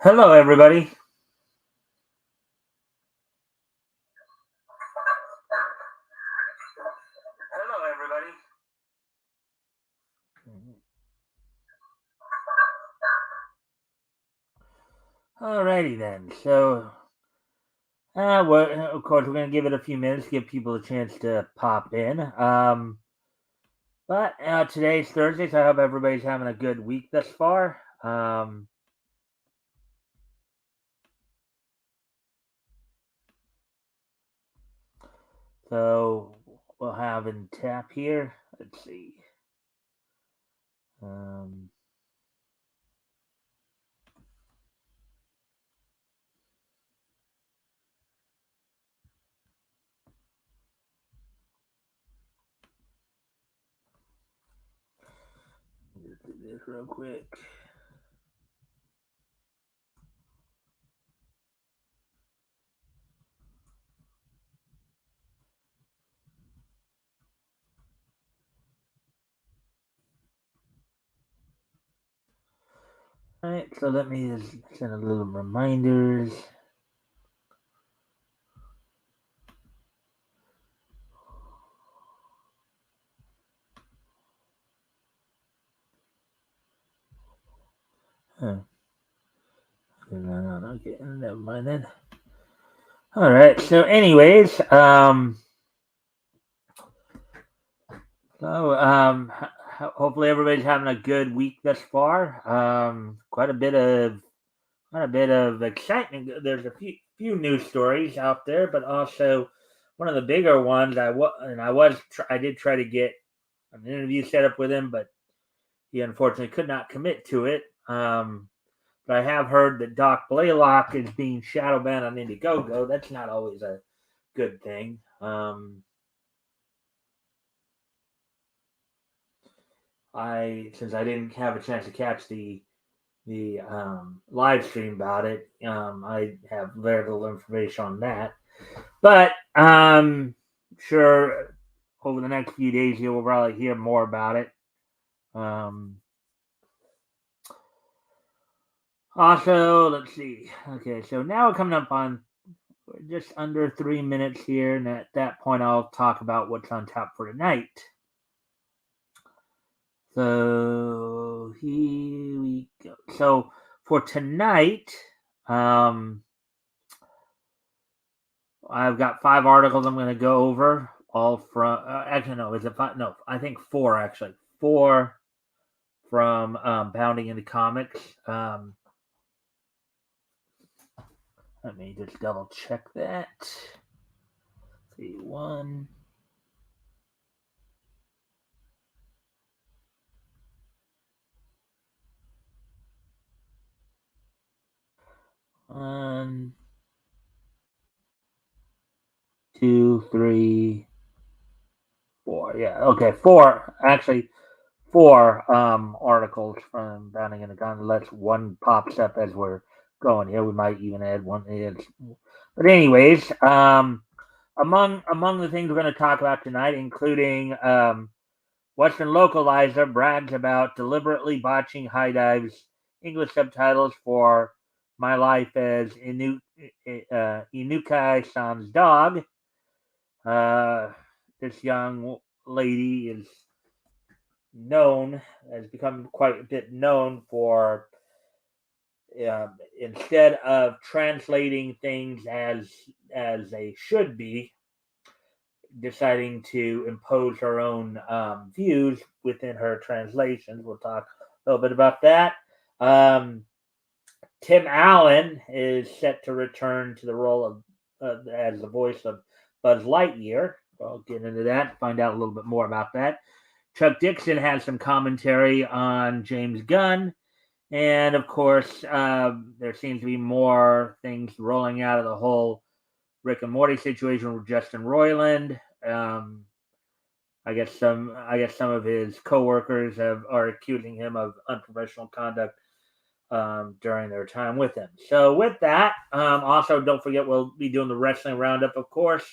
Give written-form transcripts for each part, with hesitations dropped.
Hello, everybody. Hello, everybody. Alrighty then. Of course, we're going to give it a few minutes, give people a chance to pop in. But today's Thursday, so I hope everybody's having a good week thus far. So we'll have in tap here. Let's see. Just do this real quick. All right, so let me just send a little reminders. Huh. Okay, never mind then. All right. So, anyways, hopefully everybody's having a good week thus far. Quite a bit of excitement. There's a few news stories out there, but also one of the bigger ones. I did try to get an interview set up with him, but he unfortunately could not commit to it. But I have heard that Doc Blaylock is being shadow banned on Indiegogo. That's not always a good thing. Since I didn't have a chance to catch the live stream about it, I have very little information on that. But sure, over the next few days, you will probably hear more about it. Also, let's see. Okay, so now we're coming up on just under 3 minutes here, and at that point, I'll talk about what's on tap for tonight. So here we go. So for tonight, I've got 5 articles I'm going to go over. All from actually no, is it 5? No, I think 4 actually. 4 from Bounding into Comics. Let me just double check that. See, 1. One, 2, 3, 4. Yeah, okay, 4. Actually, 4 articles from Bounding into Comics. Unless one pops up as we're going here, we might even add one. But anyways, among the things we're going to talk about tonight, including Western Localizer brags about deliberately botching High Dive's English subtitles for My Life as Inukai-san's dog. This young lady has become quite a bit known for instead of translating things as they should be, deciding to impose her own views within her translations. We'll talk a little bit about that. Tim Allen is set to return to the role of as the voice of Buzz Lightyear. I'll get into that, find out a little bit more about that. Chuck Dixon has some commentary on James Gunn. And of course, there seems to be more things rolling out of the whole Rick and Morty situation with Justin Roiland. I guess some of his coworkers are accusing him of unprofessional conduct during their time with him. So with that, also don't forget we'll be doing the wrestling roundup, of course.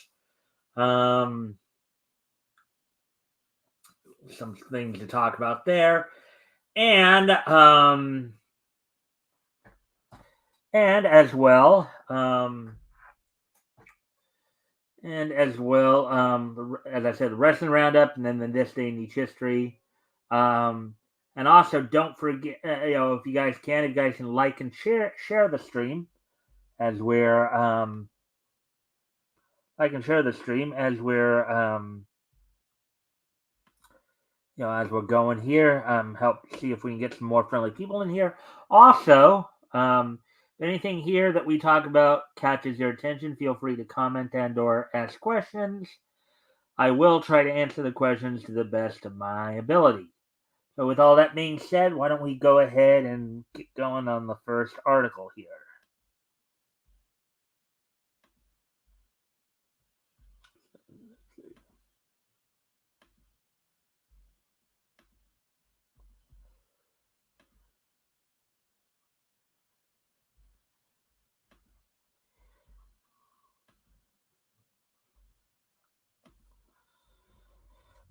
Some things to talk about there, and And as well, as I said, the wrestling roundup, and then the This Day in Each History. Um, and also, don't forget, if you guys can, if you guys can like and share the stream as we're like and share the stream as we're as we're going here. Help see if we can get some more friendly people in here. Also, anything here that we talk about catches your attention, feel free to comment and/or ask questions. I will try to answer the questions to the best of my ability. So, with all that being said, why don't we go ahead and get going on the first article here?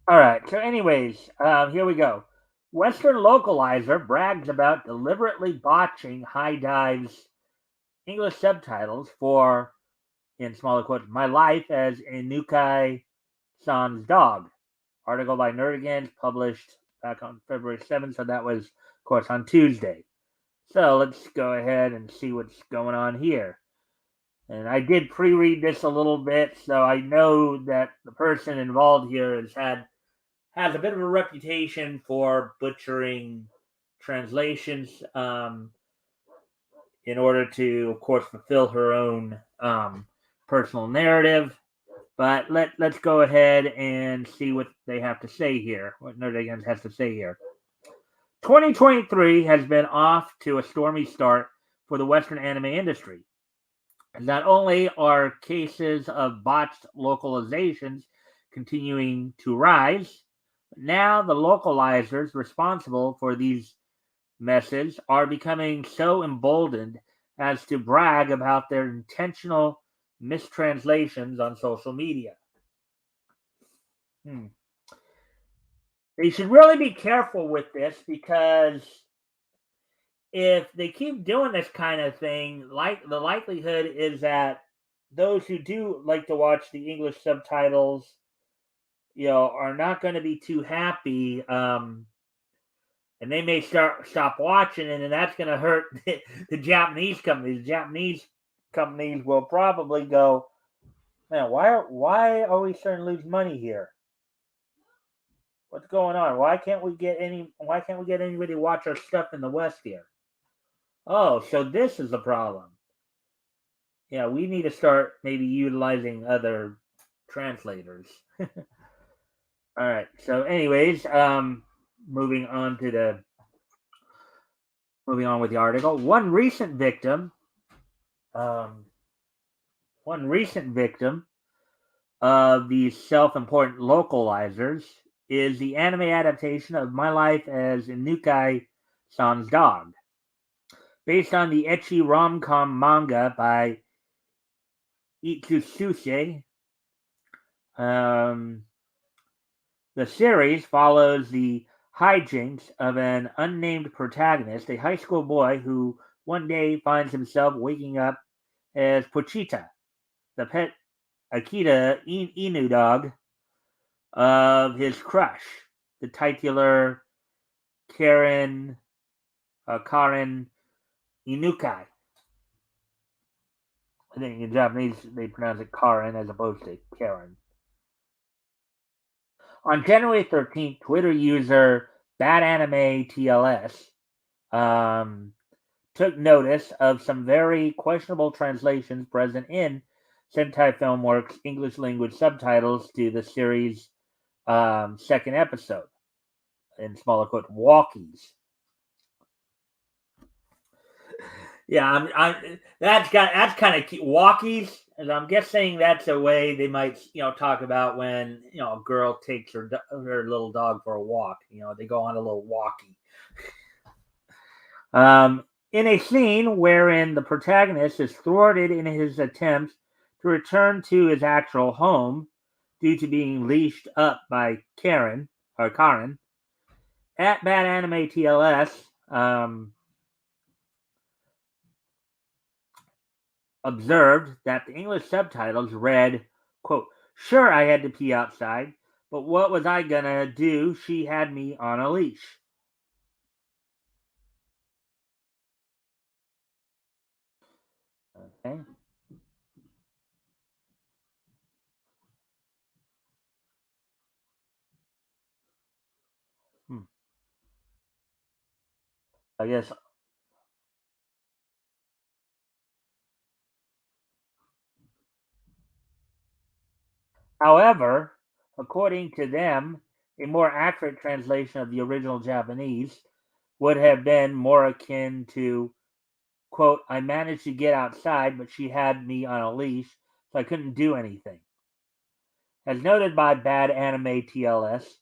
All right. So, anyways, here we go. Western localizer brags about deliberately botching high dives English subtitles for, in smaller quotes, My Life as Inukai San's Dog. Article by Nerdigans published back on February 7th. So that was, of course, on Tuesday. So let's go ahead and see what's going on here. And I did pre-read this a little bit, so I know that the person involved here has a bit of a reputation for butchering translations in order to, of course, fulfill her own personal narrative. But let's go ahead and see what they have to say here. What Nerdigans has to say here. 2023 has been off to a stormy start for the Western anime industry. Not only are cases of botched localizations continuing to rise, but now the localizers responsible for these messes are becoming so emboldened as to brag about their intentional mistranslations on social media. Hmm. They should really be careful with this because if they keep doing this kind of thing, like the likelihood is that those who do like to watch the English subtitles, are not going to be too happy, and they may stop watching, and then that's going to hurt the Japanese companies. The Japanese companies will probably go, man, why are we starting to lose money here? What's going on? Why can't we get anybody to watch our stuff in the West here? Oh, so this is the problem. Yeah, we need to start maybe utilizing other translators. All right. So, anyways, moving on with the article. Um, one recent victim of these self-important localizers is the anime adaptation of My Life as Inukai San's Dog, based on the ecchi rom-com manga by Itsususe. Um, The series follows the hijinks of an unnamed protagonist, a high school boy who one day finds himself waking up as Pochita, the pet Akita Inu dog of his crush, the titular Karen Inukai. I think in Japanese they pronounce it Karen as opposed to Karen. On January 13th, Twitter user BadAnimeTLS took notice of some very questionable translations present in Sentai Filmworks' English language subtitles to the series' second episode, in smaller quote, Walkies. Yeah, that's kind of Walkies. And I'm guessing that's a way they might, talk about when a girl takes her little dog for a walk. They go on a little walkie. In a scene wherein the protagonist is thwarted in his attempts to return to his actual home due to being leashed up by Karen, at Bad Anime TLS, observed that the English subtitles read, quote, "Sure, I had to pee outside, but what was I gonna do? She had me on a leash." Okay. Hmm. I guess. However, according to them, a more accurate translation of the original Japanese would have been more akin to, quote, "I managed to get outside, but she had me on a leash, so I couldn't do anything." As noted by Bad Anime TLS,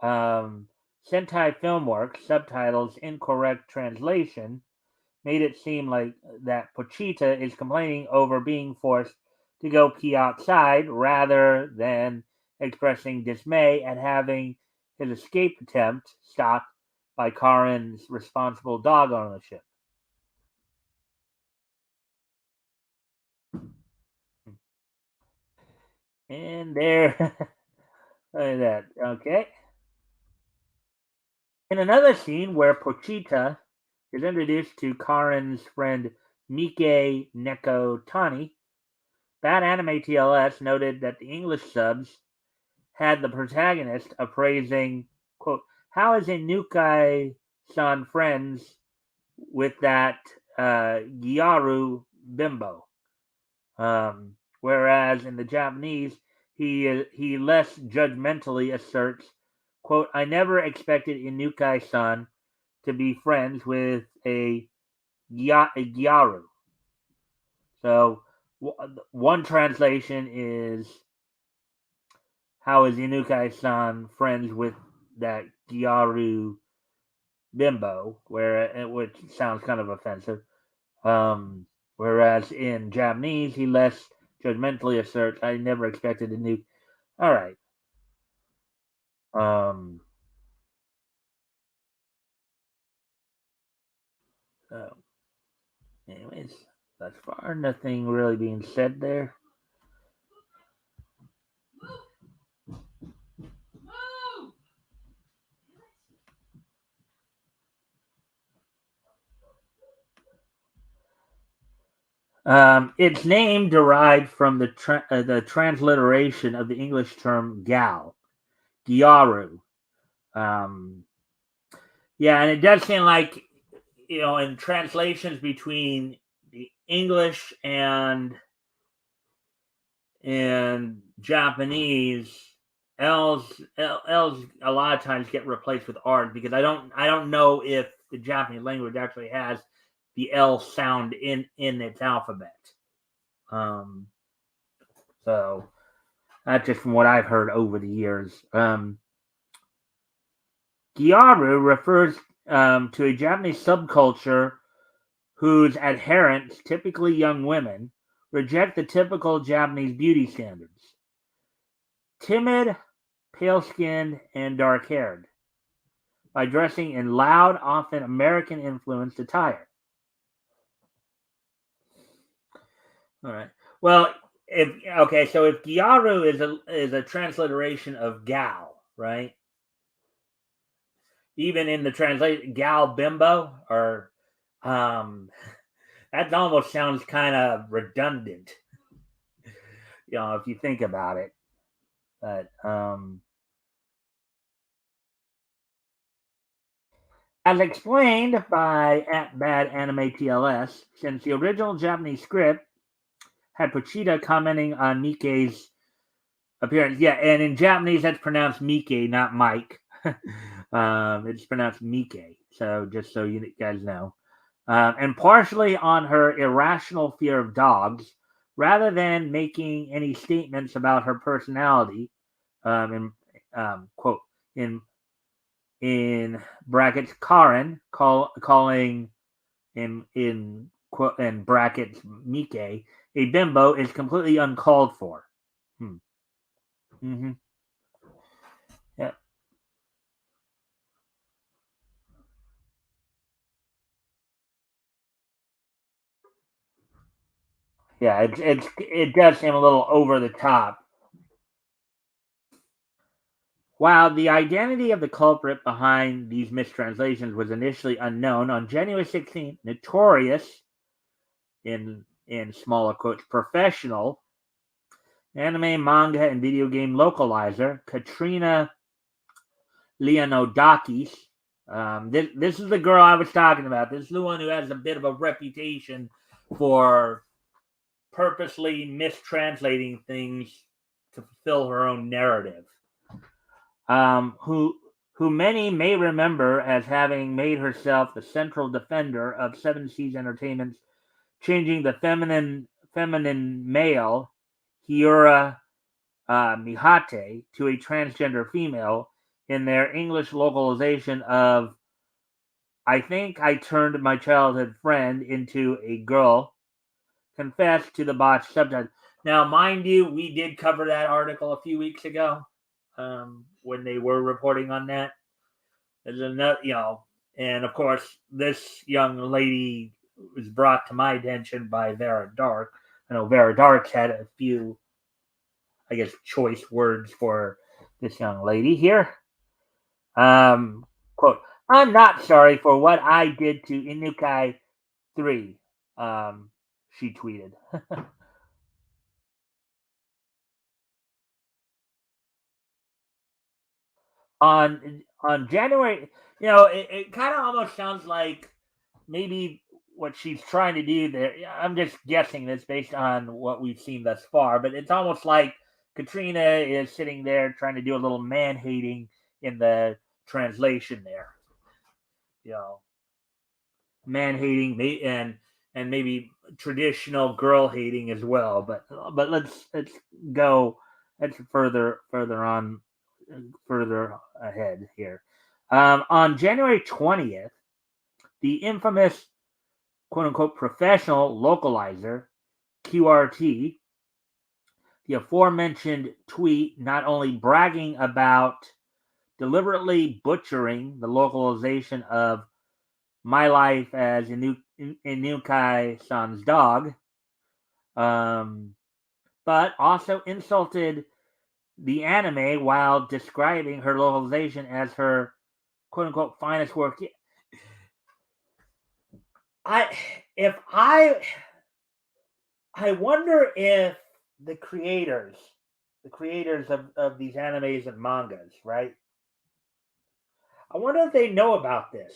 Sentai Filmworks subtitles incorrect translation made it seem like that Pochita is complaining over being forced to go pee outside rather than expressing dismay at having his escape attempt stopped by Karin's responsible dog ownership. And there, look at that. Okay. In another scene where Pochita is introduced to Karin's friend Mike Neko Tani, Bad Anime TLS noted that the English subs had the protagonist appraising, quote, "How is Inukai-san friends with that Gyaru bimbo?" Whereas in the Japanese, he less judgmentally asserts, quote, "I never expected Inukai-san to be friends with a Gyaru." So one translation is, "How is Inukai-san friends with that Gyaru bimbo?" Which sounds kind of offensive. Whereas in Japanese, he less judgmentally asserts, "I never expected a new." All right. Um. So, anyways, thus far, nothing really being said there. Its name derived from the transliteration of the English term gal, gyaru. Um, yeah, and it does seem like, in translations between the English and Japanese, L's a lot of times get replaced with R's because I don't know if the Japanese language actually has the L sound in its alphabet. Um, so that's just from what I've heard over the years. Gyaru refers to a Japanese subculture whose adherents, typically young women, reject the typical Japanese beauty standards. Timid, pale skinned, and dark haired, by dressing in loud, often American influenced attire. All right. Well, so if Gyaru is a transliteration of gal, right? Even in the translation, gal bimbo, or um, that almost sounds kind of redundant, if you think about it. But as explained by at Bad Anime TLS, since the original Japanese script had Pochita commenting on Mike's appearance. Yeah, and in Japanese that's pronounced Mike, not Mike. It's pronounced Mike. So just so you guys know, and partially on her irrational fear of dogs, rather than making any statements about her personality. In quote in brackets Karen calling in brackets Mike a bimbo is completely uncalled for. Hmm. Mm-hmm. Yeah. Yeah, it does seem a little over the top. While the identity of the culprit behind these mistranslations was initially unknown, on January 16th, notorious in smaller quotes professional anime, manga, and video game localizer Katrina Leonodakis. This is the girl I was talking about. This is the one who has a bit of a reputation for purposely mistranslating things to fulfill her own narrative. Who many may remember as having made herself the central defender of Seven Seas Entertainment's changing the feminine male Hiura Mihate to a transgender female in their English localization of I Think I Turned My Childhood Friend into a Girl, confessed to the botched subtitle. Now, mind you, we did cover that article a few weeks ago when they were reporting on that. There's another, and of course, this young lady was brought to my attention by Vera Dark. I know Vera Dark's had a few, I guess, choice words for this young lady here. Quote, I'm not sorry for what I did to Inukai 3, she tweeted. On January, it kind of almost sounds like maybe what she's trying to do there. I'm just guessing this based on what we've seen thus far, but it's almost like Katrina is sitting there trying to do a little man hating in the translation there. You know, man hating and maybe traditional girl hating as well. But let's go. Let's further on further ahead here. On January 20th, the infamous quote unquote professional localizer QRT, the aforementioned tweet not only bragging about deliberately butchering the localization of My Life as Inukai-san's dog, but also insulted the anime while describing her localization as her quote unquote finest work. I if I wonder if the creators of these animes and mangas, right? I wonder if they know about this.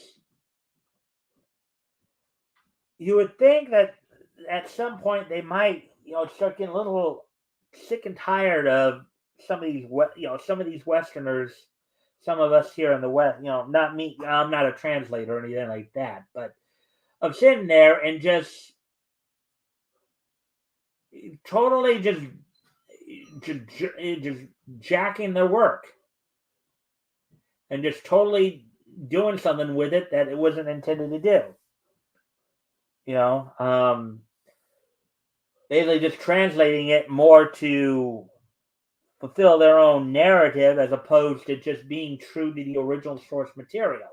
You would think that at some point they might, start getting a little sick and tired of some of these, some of these Westerners, some of us here in the West, not me. I'm not a translator or anything like that, but of sitting there and just totally just jacking their work and just totally doing something with it that it wasn't intended to do. You know, basically just translating it more to fulfill their own narrative as opposed to just being true to the original source material.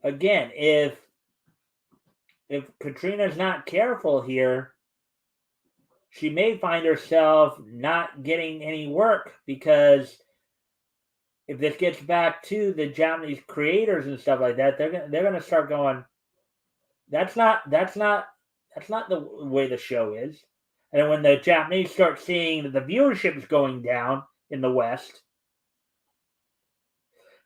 Again, if Katrina's not careful here, she may find herself not getting any work because if this gets back to the Japanese creators and stuff like that, they're gonna start going. That's not the way the show is. And when the Japanese start seeing that the viewership is going down in the West,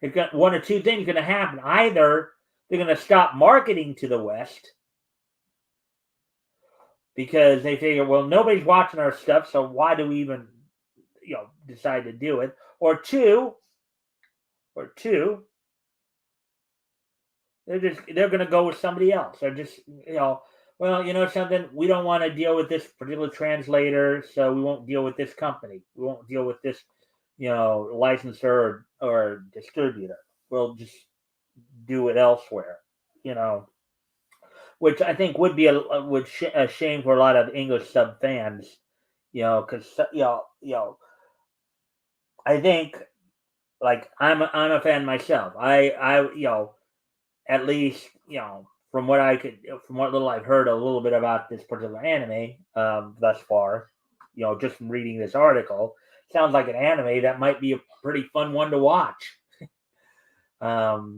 it's got one or two things going to happen. Either they're going to stop marketing to the West because they figure, well, nobody's watching our stuff, so why do we even, decide to do it? Or two, they're going to go with somebody else. They're just, well, something, we don't want to deal with this particular translator, so we won't deal with this company. We won't deal with this, licensor or distributor. We'll just do it elsewhere, which I think would be a shame for a lot of English sub fans, because I think like I'm a fan myself. I at least from what little I've heard a little bit about this particular anime thus far, just from reading this article, sounds like an anime that might be a pretty fun one to watch. But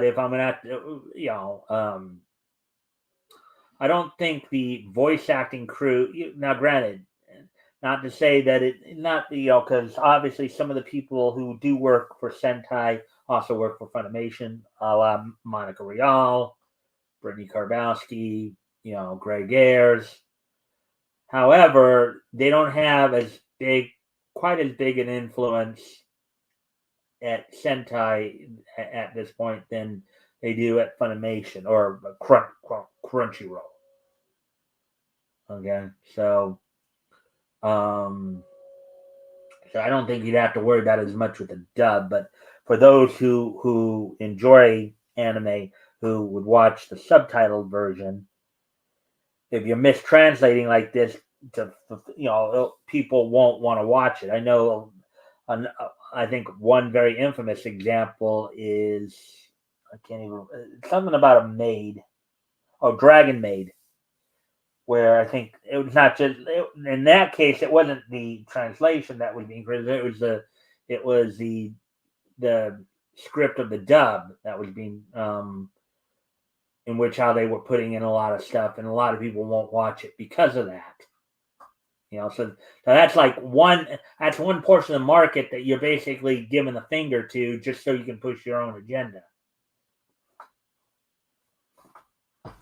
if I'm gonna, I don't think the voice acting crew. Now, granted, not to say that because obviously some of the people who do work for Sentai also work for Funimation, a la Monica Rial, Brittany Karbowski, Greg Ayres. However, they don't have quite as big an influence at Sentai at this point than they do at Funimation or Crunchyroll. Okay, so I don't think you'd have to worry about it as much with the dub. But for those who enjoy anime, who would watch the subtitled version, if you're mistranslating like this, people won't want to watch it. I know. I think one very infamous example is I can't even something about a maid. Oh, Dragon Maid, where I think it was not just in that case. It wasn't the translation that was being criticised. It was the script of the dub that was being in which how they were putting in a lot of stuff, and a lot of people won't watch it because of that. So that's that's one portion of the market that you're basically giving the finger to just so you can push your own agenda.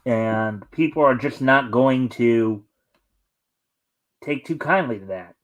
And people are just not going to take too kindly to that.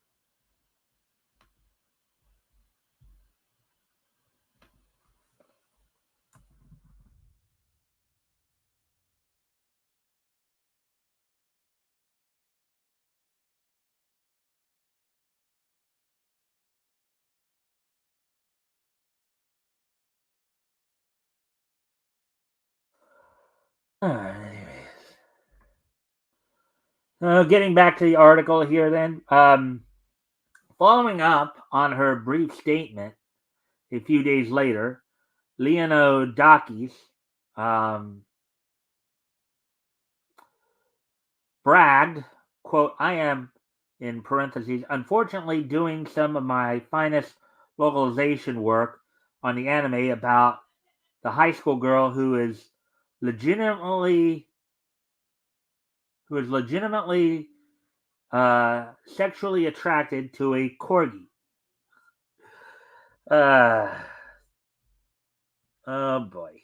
Getting back to the article here then. Following up on her brief statement a few days later, Leonodakis bragged, quote, I am, in parentheses, unfortunately doing some of my finest localization work on the anime about the high school girl who is legitimately sexually attracted to a corgi. Oh boy.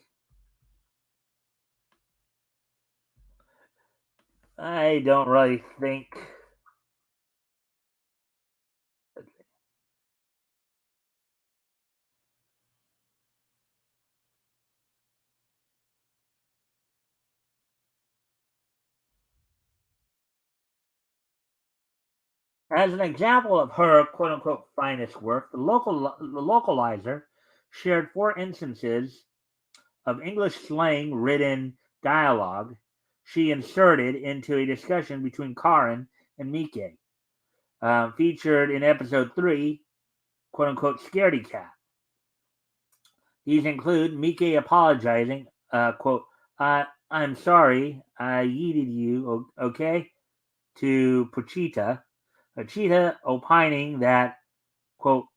I don't really think. As an example of her quote unquote finest work, the localizer shared 4 instances of English slang ridden dialogue she inserted into a discussion between Karin and Mike, featured in episode 3, quote unquote, Scaredy Cat. These include Mike apologizing, quote, I'm sorry, I yeeted you, okay, to Pochita. Pochita opining that, quote,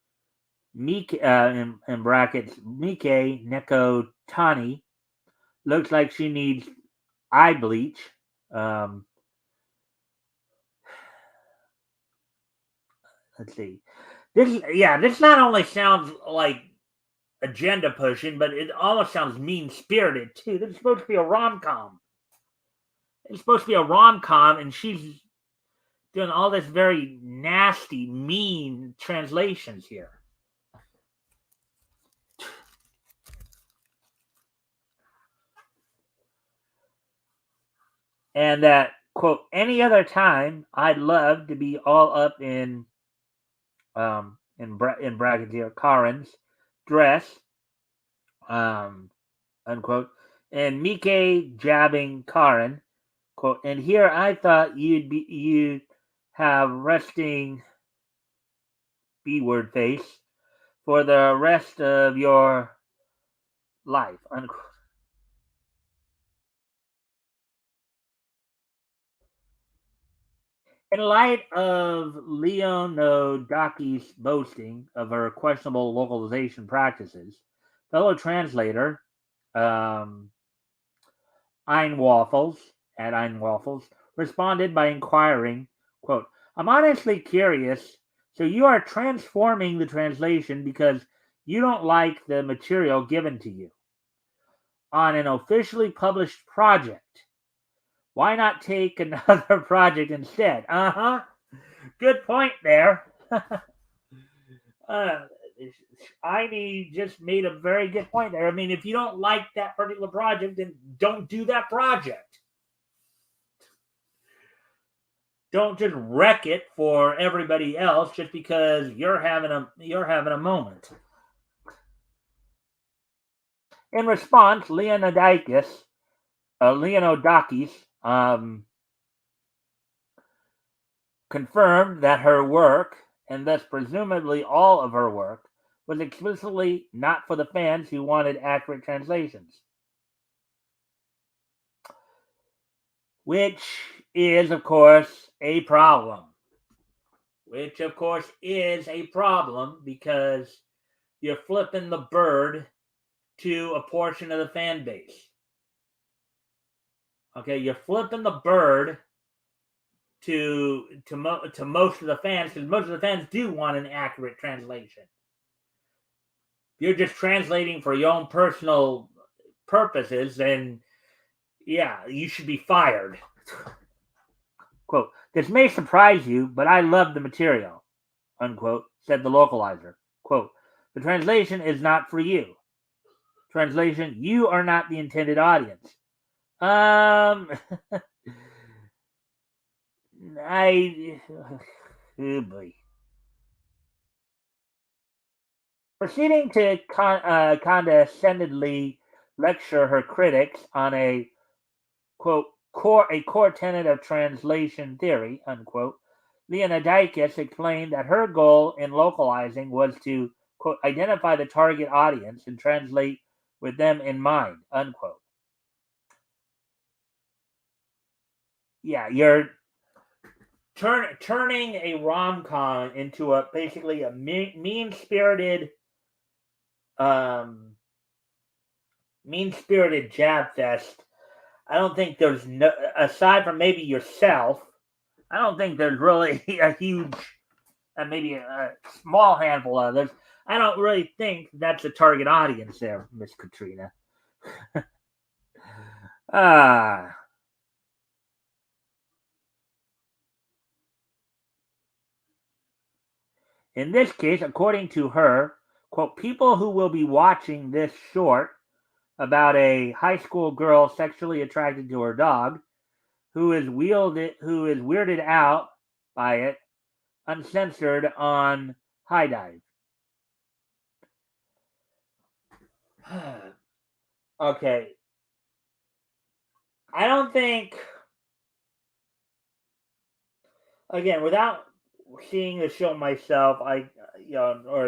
Mike, in brackets, Mike Neko Tani looks like she needs eye bleach. Let's see. This not only sounds like agenda pushing, but it almost sounds mean spirited too. This is supposed to be a rom com. It's supposed to be a rom com, and she's doing all this very nasty, mean translations here. And that, quote, any other time I'd love to be all up in brackets here, Karen's dress, unquote, and Mike jabbing Karen, quote, and here I thought you'd have resting B-word face for the rest of your life, unquote. In light of Leonodaki's boasting of her questionable localization practices, fellow translator um, Einwaffles responded by inquiring, quote, I'm honestly curious. So you are transforming the translation because you don't like the material given to you on an officially published project. Why not take another project instead? Good point there. uh, Ivy just made a very good point there. I mean, if you don't like that particular project, then don't do that project. Don't just wreck it for everybody else just because you're having a moment. In response, Leonodakis confirmed that her work, and thus presumably all of her work, was explicitly not for the fans who wanted accurate translations. Which is, of course, a problem. Because you're flipping the bird to a portion of the fan base. Okay, you're flipping the bird to most of the fans, because most of the fans do want an accurate translation. You're just translating for your own personal purposes, then yeah, you should be fired. Quote, this may surprise you, but I love the material, unquote, said the localizer. Quote, the translation is not for you. Translation, you are not the intended audience. Oh boy. Proceeding to condescendingly lecture her critics on a quote core tenet of translation theory, unquote, Leonidakis explained that her goal in localizing was to quote identify the target audience and translate with them in mind, unquote. Yeah, you're turning a rom-com into a basically a mean-spirited jab fest. I don't think there's no, aside from maybe yourself, I don't think there's really a huge, maybe a small handful of others. I don't really think that's a target audience there, Miss Katrina. In this case, according to her, quote, people who will be watching this short about a high school girl sexually attracted to her dog, who is weirded out by it, uncensored on High Dive. Okay. I don't think, again, without seeing the show myself, or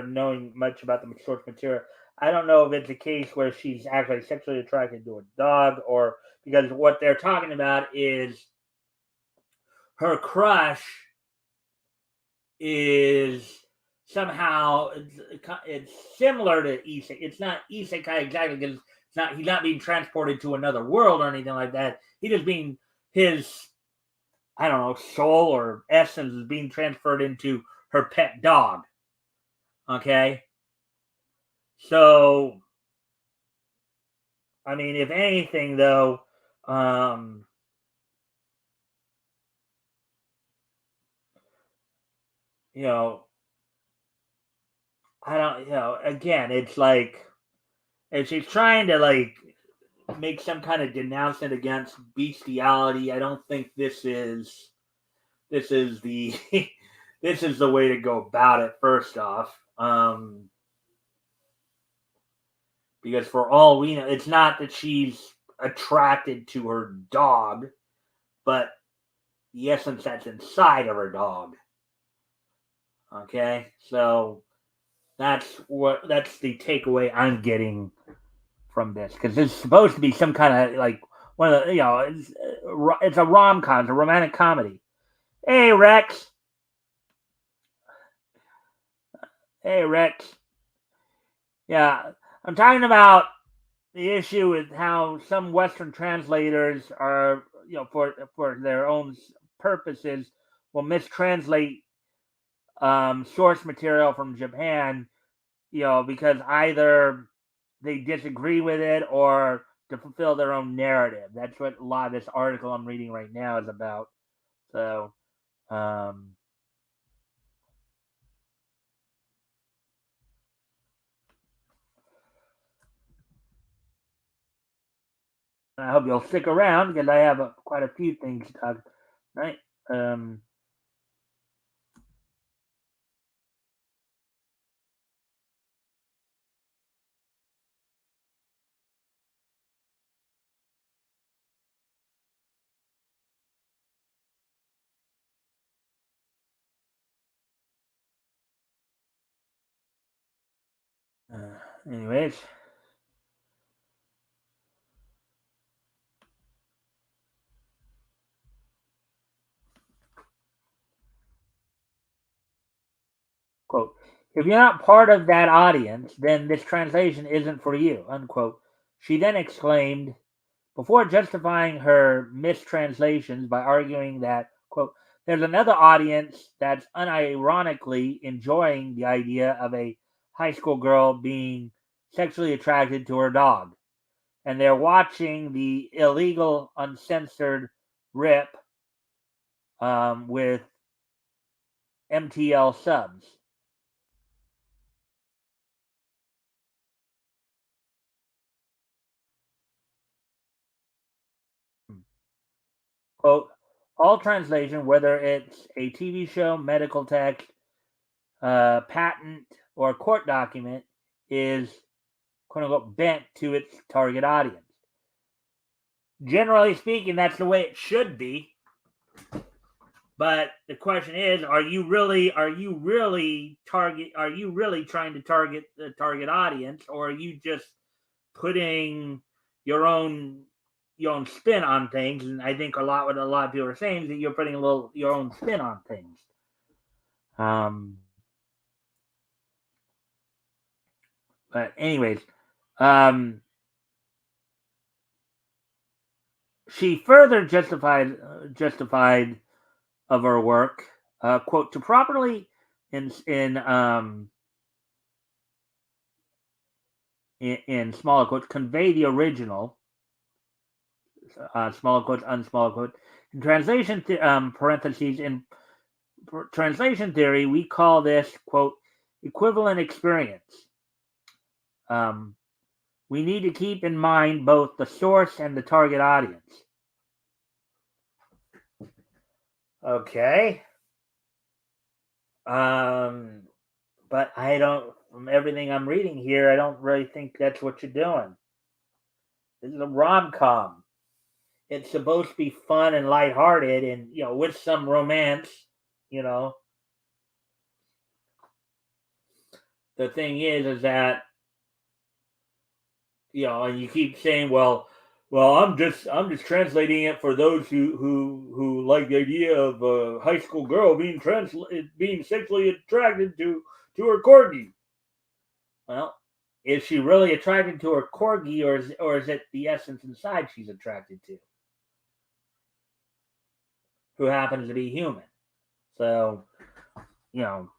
knowing much about the source material, I don't know if it's a case where she's actually sexually attracted to a dog, or because what they're talking about is her crush is somehow it's similar to isekai. It's not isekai exactly because he's not being transported to another world or anything like that. He just being his, I don't know, soul or essence is being transferred into her pet dog. Okay? So, I mean, if anything, though, you know, I don't, again, it's like, if she's trying to, like, make some kind of denouncement against bestiality, I don't think this is the this is the way to go about it. First off, because for all we know, it's not that she's attracted to her dog, but the essence that's inside of her dog. Okay, so that's the takeaway I'm getting from this, because it's supposed to be some kind of like one of the, it's a rom-com, it's a romantic comedy, Hey, Rex. Hey, Rex. Yeah, I'm talking about the issue with how some Western translators are, for their own purposes, will mistranslate source material from Japan, because either they disagree with it or to fulfill their own narrative. That's what a lot of this article I'm reading right now is about. So, um, I hope you'll stick around because I have quite a few things to talk. Right? Um, anyways, quote, if you're not part of that audience, then this translation isn't for you, unquote. She then exclaimed, before justifying her mistranslations by arguing that, quote, there's another audience that's unironically enjoying the idea of a high school girl being sexually attracted to her dog. And they're watching the illegal, uncensored rip with MTL subs. Quote, all translation, whether it's a TV show, medical text, patent, or court document, is quote unquote bent to its target audience. Generally speaking, that's the way it should be. But the question is, are you really trying to target the target audience, or are you just putting your own your own spin on things? And I think what a lot of people are saying is that you're putting your own spin on things. Um, but anyways, um, she further justified of her work, quote, to properly in smaller quotes convey the original, smaller quotes, unsmaller quote. In translation parentheses in translation theory, we call this, quote, equivalent experience. Um, we need to keep in mind both the source and the target audience. Okay. Um, but I don't, from everything I'm reading here, I don't really think that's what you're doing. This is a rom com. It's supposed to be fun and lighthearted and, with some romance, you know. The thing is that, and you keep saying, well, I'm just translating it for those who like the idea of a high school girl being sexually attracted to her corgi. Well, is she really attracted to her corgi, or is it the essence inside she's attracted to, who happens to be human? So, you know,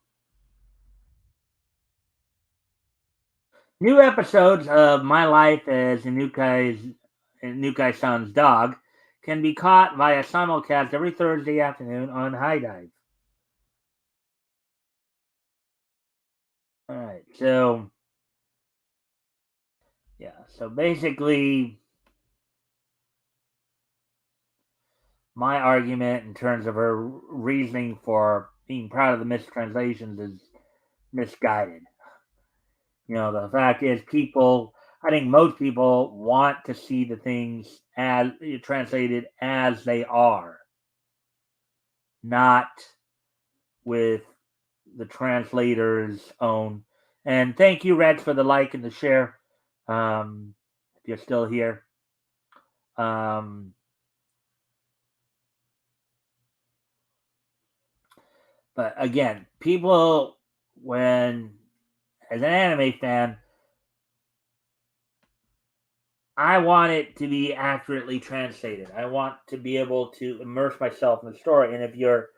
new episodes of My Life as Inukai-san's dog can be caught via simulcast every Thursday afternoon on High Dive. All right, so yeah, so basically, my argument in terms of her reasoning for being proud of the mistranslations is misguided. The fact is, I think most people want to see the things as translated as they are, not with the translator's own. And thank you, Rex, for the like and the share. If you're still here. Um, But again, people, when, as an anime fan, I want it to be accurately translated. I want to be able to immerse myself in the story. And if you're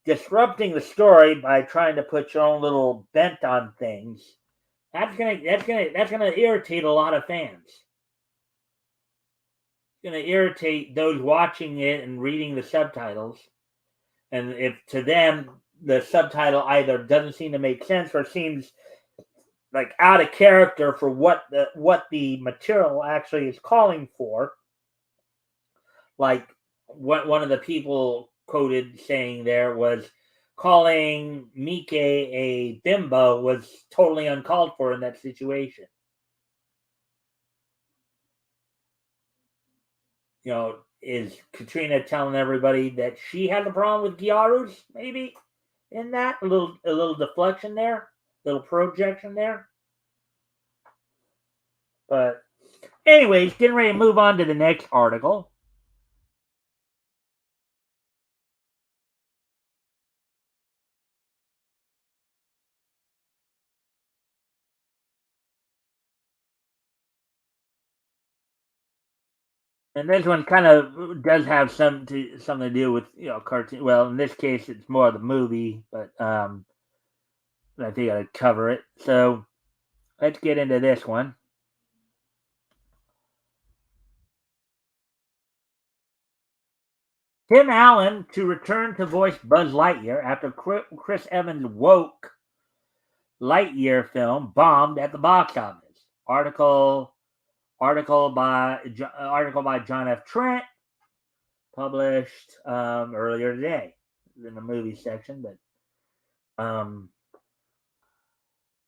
disrupting the story by trying to put your own little bent on things, that's gonna irritate a lot of fans. It's gonna irritate those watching it and reading the subtitles. And if to them the subtitle either doesn't seem to make sense or seems like out of character for what the material actually is calling for, like what one of the people quoted saying there was calling Mike a bimbo was totally uncalled for in that situation. Is Katrina telling everybody that she had a problem with Gyaru's, maybe in that a little deflection there, little projection there. But anyways, getting ready to move on to the next article. And this one kind of does have something to do with cartoon. Well, in this case, it's more of the movie, but I think I cover it. So let's get into this one. Tim Allen to return to voice Buzz Lightyear after Chris Evans' woke Lightyear film bombed at the box office. Article by John F. Trent, published earlier today in the movie section. But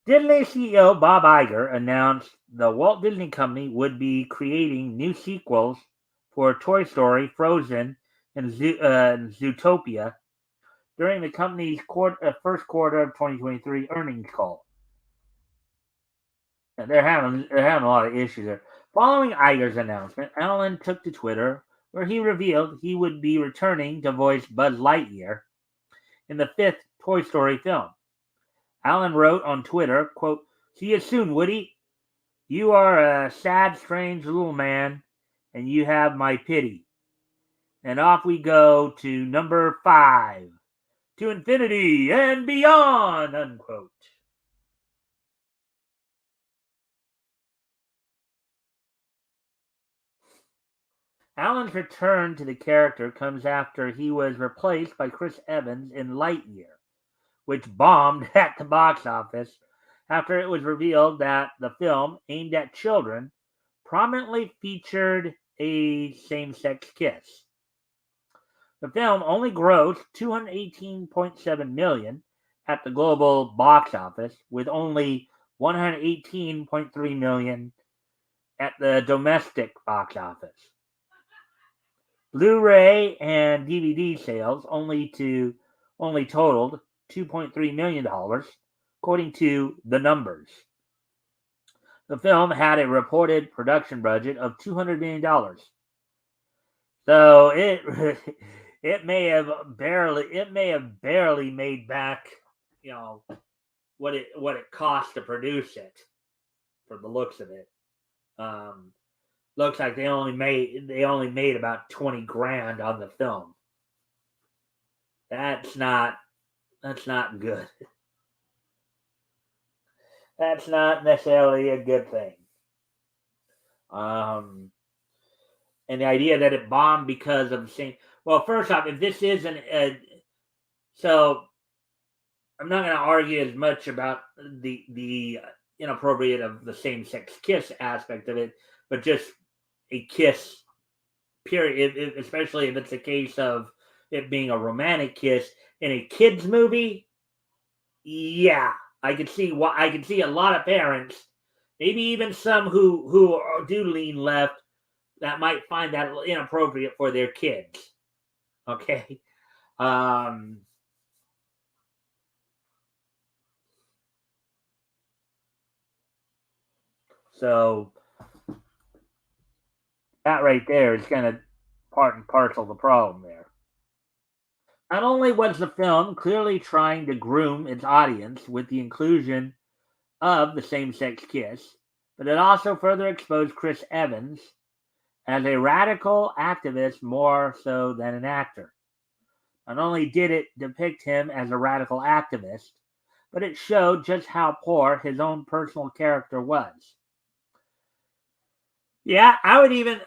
Disney CEO Bob Iger announced the Walt Disney Company would be creating new sequels for Toy Story, Frozen, and Zootopia during the company's first quarter of 2023 earnings call. And they're having a lot of issues there. Following Iger's announcement, Allen took to Twitter where he revealed he would be returning to voice Buzz Lightyear in the fifth Toy Story film. Allen wrote on Twitter, quote, "See you soon, Woody. You are a sad, strange little man, and you have my pity." And off we go to number 5, to infinity and beyond, unquote. Allen's return to the character comes after he was replaced by Chris Evans in Lightyear, which bombed at the box office after it was revealed that the film, aimed at children, prominently featured a same-sex kiss. The film only grossed $218.7 million at the global box office, with only $118.3 million at the domestic box office. Blu-ray and DVD sales only totaled $2.3 million, according to The Numbers. The film had a reported production budget of $200 million. So it may have barely made back, what it cost to produce it, for the looks of it. Looks like they only made about 20 grand on the film. That's not good. That's not necessarily a good thing. And the idea that it bombed because of the same. Well, first off, if this isn't so I'm not going to argue as much about the inappropriate of the same sex kiss aspect of it, but just a kiss, period. Especially if it's a case of it being a romantic kiss in a kids movie. Yeah, I could see a lot of parents, maybe even some who do lean left, that might find that inappropriate for their kids. Okay. So that right there is kind of part and parcel of the problem there. Not only was the film clearly trying to groom its audience with the inclusion of the same sex kiss, but it also further exposed Chris Evans as a radical activist more so than an actor. Not only did it depict him as a radical activist, but it showed just how poor his own personal character was. Yeah, I would even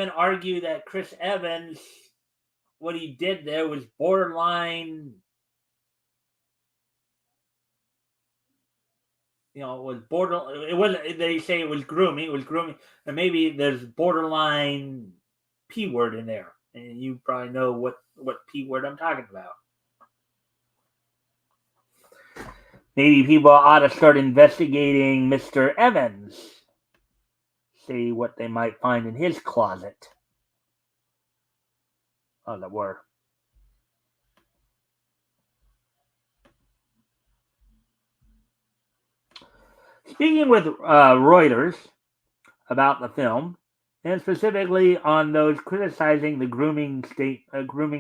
argue that Chris Evans, what he did there was borderline. It was border. It wasn't. They say it was grooming. It was grooming, and maybe there's borderline p word in there, and you probably know what p word I'm talking about. Maybe people ought to start investigating Mr. Evans, see what they might find in his closet. Oh, that were. Speaking with Reuters about the film, and specifically on those criticizing the grooming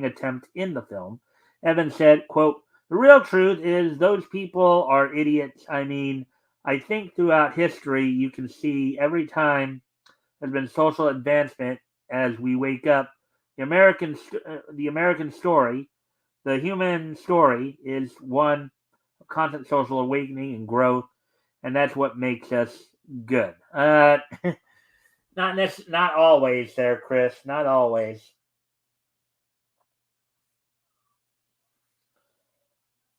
attempt in the film, Evans said, quote, "The real truth is those people are idiots. I mean, I think throughout history you can see every time there's been social advancement as we wake up, the American story, the human story is one of constant social awakening and growth, and that's what makes us good." Not always there, Chris. Not always.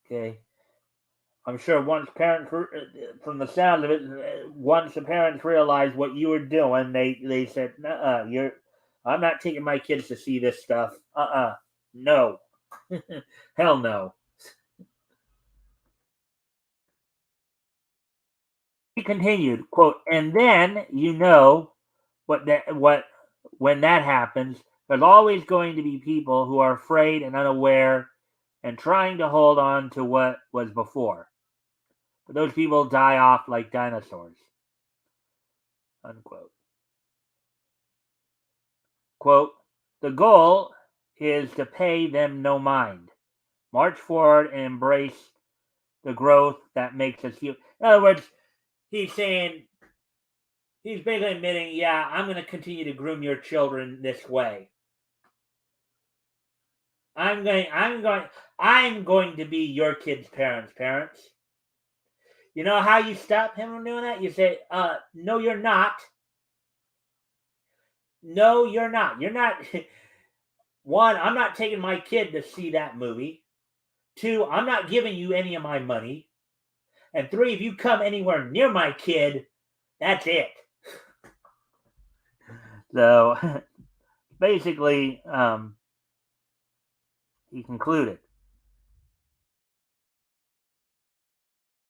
Okay. I'm sure once parents, from the sound of it, once the parents realized what you were doing, they said, "Nuh-uh, I'm not taking my kids to see this stuff. No, hell no." He continued, "quote, and then what when that happens, there's always going to be people who are afraid and unaware and trying to hold on to what was before. But those people die off like dinosaurs." Unquote. Quote, "The goal is to pay them no mind. March forward and embrace the growth that makes us human." In other words, he's saying, he's basically admitting, yeah, I'm going to continue to groom your children this way. I'm going to be your kid's parents. You know how you stop him from doing that? You say, no, you're not. No, you're not. You're not. One, I'm not taking my kid to see that movie. Two, I'm not giving you any of my money. And three, if you come anywhere near my kid, that's it. So basically, he concluded.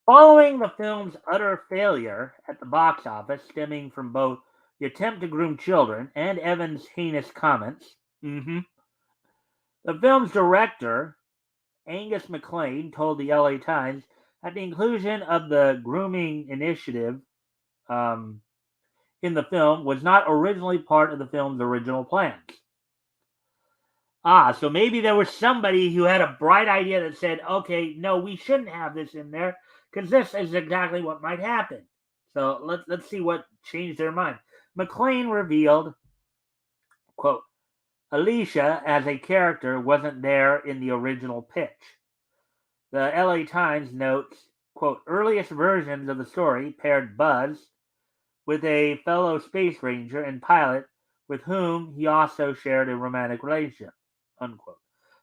Following the film's utter failure at the box office, stemming from both the attempt to groom children and Evans' heinous comments, the film's director, Angus MacLean, told the LA Times that the inclusion of the grooming initiative in the film was not originally part of the film's original plans. So maybe there was somebody who had a bright idea that said, okay, no, we shouldn't have this in there because this is exactly what might happen. So let's see what changed their mind. MacLean revealed, quote, "Alicia as a character wasn't there in the original pitch." The LA Times notes, quote, "Earliest versions of the story paired Buzz with a fellow space ranger and pilot with whom he also shared a romantic relationship," unquote.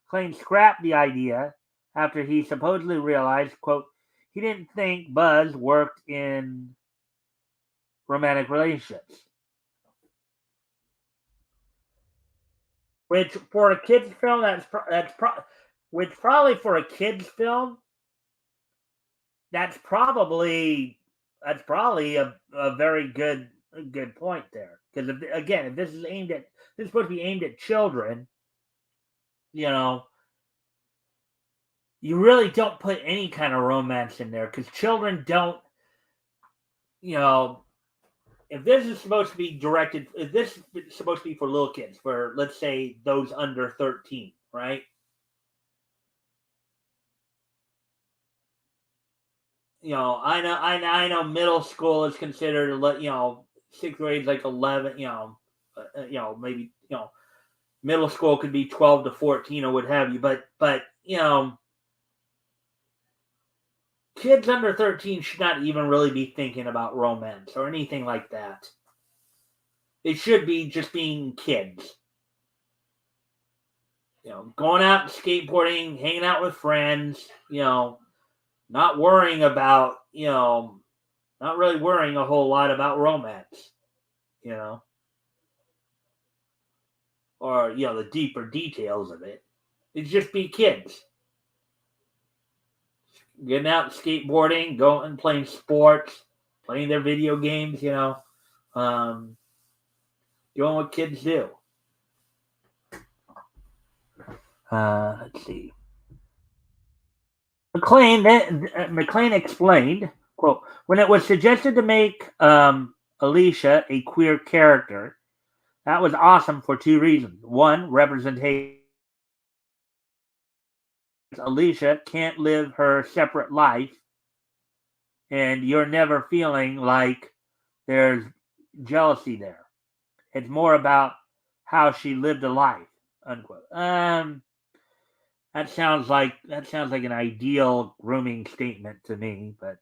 Klein scrapped the idea after he supposedly realized, quote, he didn't think Buzz worked in romantic relationships. Which for a kids film, which probably for a kids film, that's probably a very good point there. Because if this is supposed to be aimed at children, you know, you really don't put any kind of romance in there because children don't, you know, if this is supposed to be directed, if this is supposed to be for little kids, for let's say those under 13, right? I know middle school is considered, sixth grade is like 11, maybe, middle school could be 12 to 14 or what have you, but kids under 13 should not even really be thinking about romance or anything like that. They should be just being kids. Going out skateboarding, hanging out with friends, not worrying about, not really worrying a whole lot about romance, or, the deeper details of it. It's just be kids. Getting out skateboarding, going and playing sports, playing their video games, doing what kids do. Let's see. McLean explained, quote, when it was suggested to make Alicia a queer character, that was awesome for two reasons. One, representation. Alicia can't live her separate life, and you're never feeling like there's jealousy there. It's more about how she lived a life, unquote. That sounds like an ideal grooming statement to me, but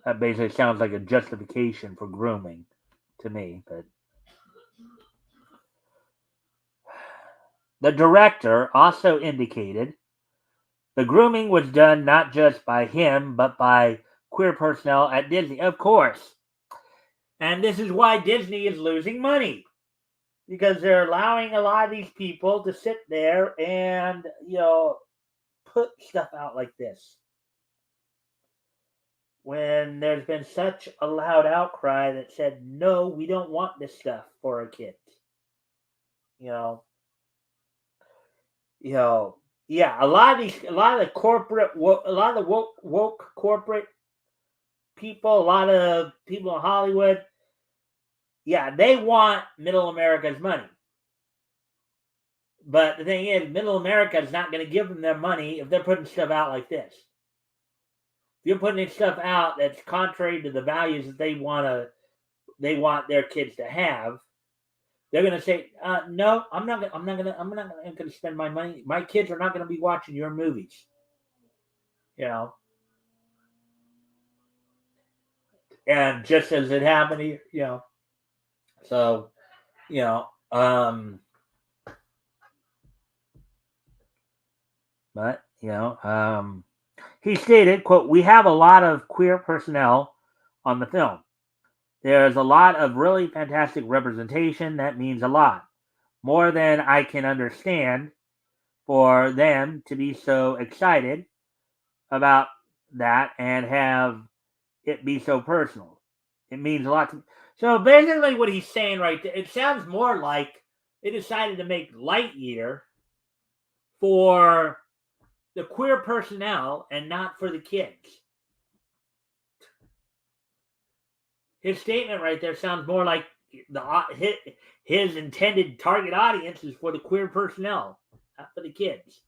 that basically sounds like a justification for grooming to me. But the director also indicated the grooming was done not just by him, but by queer personnel at Disney, of course. And this is why Disney is losing money, because they're allowing a lot of these people to sit there and, put stuff out like this. When there's been such a loud outcry that said, no, we don't want this stuff for our kids. Yeah, a lot of the corporate, a lot of the woke corporate people, a lot of people in Hollywood, yeah, they want Middle America's money. But the thing is, Middle America is not going to give them their money if they're putting stuff out like this. If you're putting stuff out that's contrary to the values that they want their kids to have, they're going to say, "No, I'm not going to spend my money. My kids are not going to be watching your movies." And just as it happened, So, but he stated, quote, "We have a lot of queer personnel on the film. There's a lot of really fantastic representation. That means a lot. More than I can understand for them to be so excited about that and have it be so personal. It means a lot to me." So basically what he's saying right there, it sounds more like they decided to make Lightyear for the queer personnel and not for the kids. His statement right there sounds more like his intended target audience is for the queer personnel, not for the kids.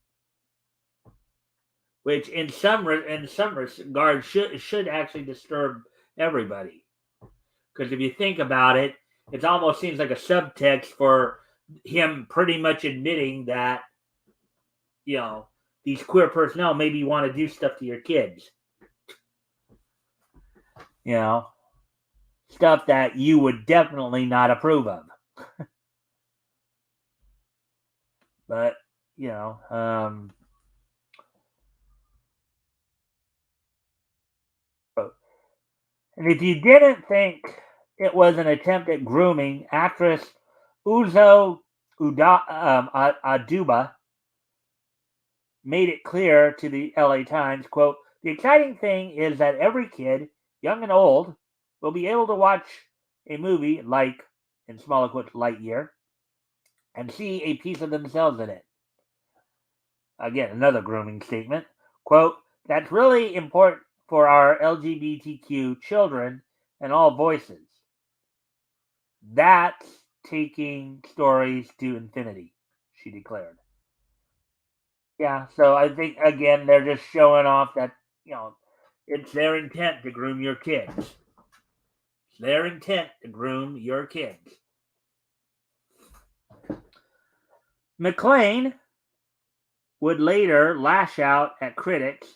Which in some regards should actually disturb everybody. Because if you think about it, it almost seems like a subtext for him pretty much admitting that, these queer personnel maybe want to do stuff to your kids. Stuff that you would definitely not approve of. But, and if you didn't think it was an attempt at grooming, actress Uzo Aduba made it clear to the LA Times, quote, "The exciting thing is that every kid, young and old, will be able to watch a movie like, in smaller quotes, Lightyear, and see a piece of themselves in it." Again, another grooming statement. Quote, "That's really important for our LGBTQ children and all voices. That's taking stories to infinity, she declared. Yeah, so I think, again, they're just showing off that, it's their intent to groom your kids. It's their intent to groom your kids. McLean would later lash out at critics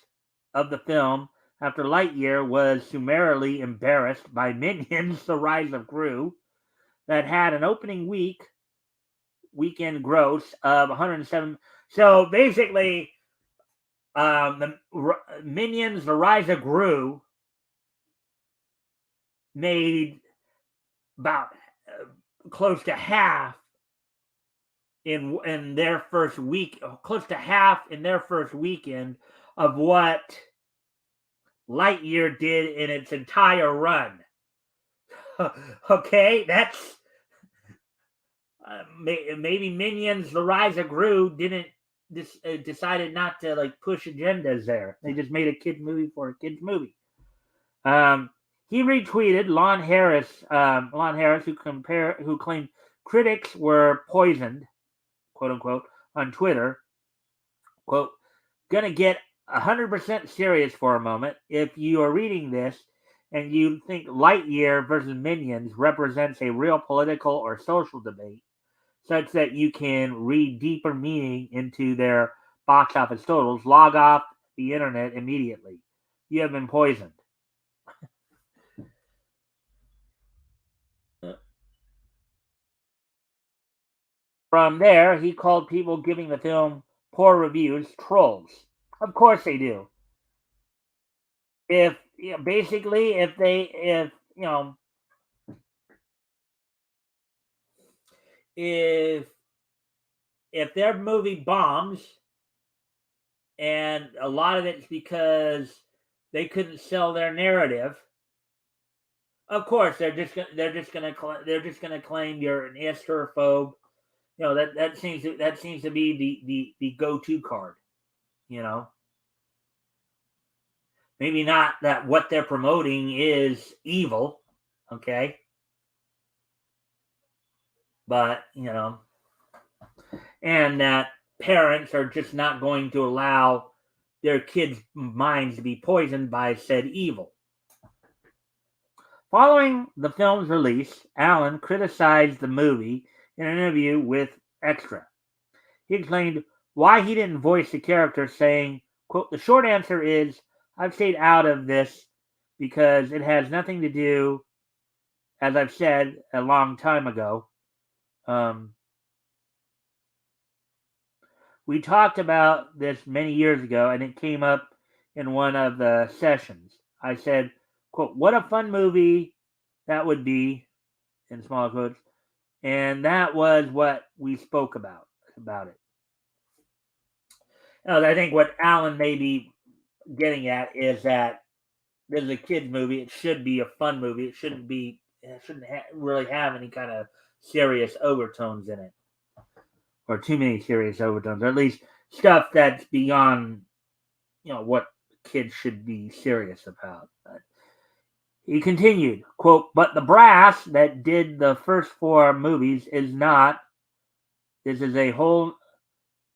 of the film after Lightyear was summarily embarrassed by Minions: The Rise of Gru, that had an opening weekend gross of 107. So basically, the Minions: The Rise of Gru made about close to half in their first week, close to half in their first weekend of what Lightyear did in its entire run. Okay, that's maybe Minions: The Rise of Gru didn't decided not to like push agendas there. They just made a kids movie for a kids movie. He retweeted Lon Harris, who claimed critics were poisoned, quote unquote, on Twitter. Quote, gonna get 100% serious for a moment. If you are reading this and you think Lightyear versus Minions represents a real political or social debate, such that you can read deeper meaning into their box office totals, log off the internet immediately. You have been poisoned. From there, he called people giving the film poor reviews trolls. Of course they do. If basically if if their movie bombs, and a lot of it's because they couldn't sell their narrative, of course they're just gonna claim you're an esterphobe. That seems to be the go-to card. Maybe not that what they're promoting is evil, okay, but and that parents are just not going to allow their kids' minds to be poisoned by said evil. Following the film's release, Allen criticized the movie in an interview with Extra. He explained why he didn't voice the character, saying, quote, the short answer is, I've stayed out of this because it has nothing to do, as I've said a long time ago. We talked about this many years ago, and it came up in one of the sessions. I said, quote, what a fun movie that would be, in small quotes, and that was what we spoke about it. I think what Alan may be getting at is that this is a kid's movie. It should be a fun movie. It shouldn't really have any kind of serious overtones in it, or too many serious overtones, or at least stuff that's beyond, what kids should be serious about. But he continued, quote, but the brass that did the first four movies is not. This is a whole.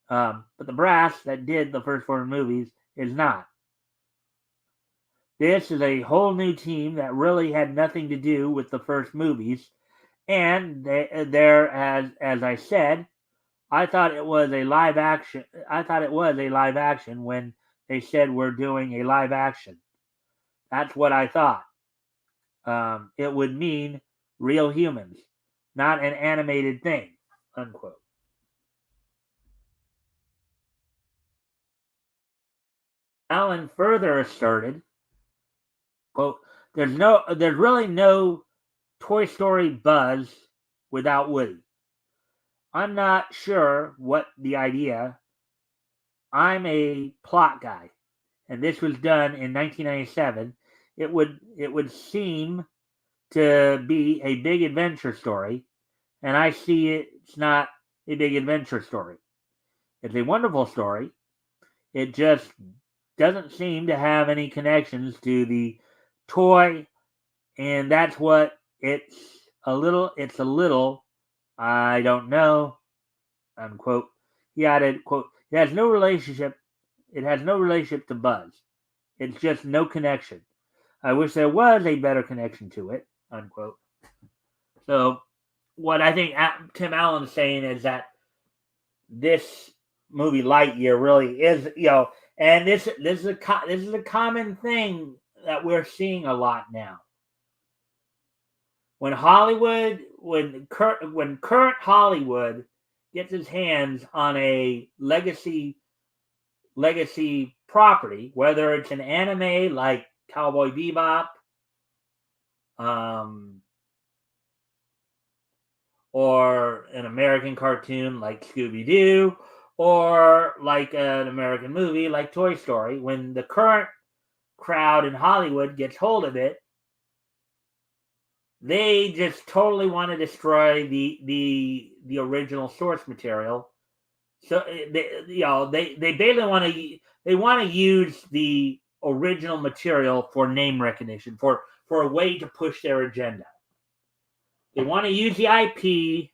But the brass that did the first four movies is not. This is a whole new team that really had nothing to do with the first movies. And there, as I said, I thought it was a live action. When they said we're doing a live action. That's what I thought. It would mean real humans, not an animated thing, unquote. Allen further asserted, quote, there's really no Toy Story buzz without Woody. I'm not sure what the idea. I'm a plot guy, and this was done in 1997. It would seem to be a big adventure story, and I see it's not a big adventure story. It's a wonderful story. It just doesn't seem to have any connections to the toy, and that's what it's a little, I don't know, unquote. He added, quote, it has no relationship to Buzz. It's just no connection. I wish there was a better connection to it, unquote. So what I think Tim Allen's saying is that this movie Lightyear really is, and this is a common thing that we're seeing a lot now. When current Hollywood gets its hands on a legacy property, whether it's an anime like Cowboy Bebop, or an American cartoon like Scooby-Doo, or like an American movie like Toy Story, when the current crowd in Hollywood gets hold of it, they just totally want to destroy the original source material. So they basically want to use the original material for name recognition, for a way to push their agenda. They want to use the IP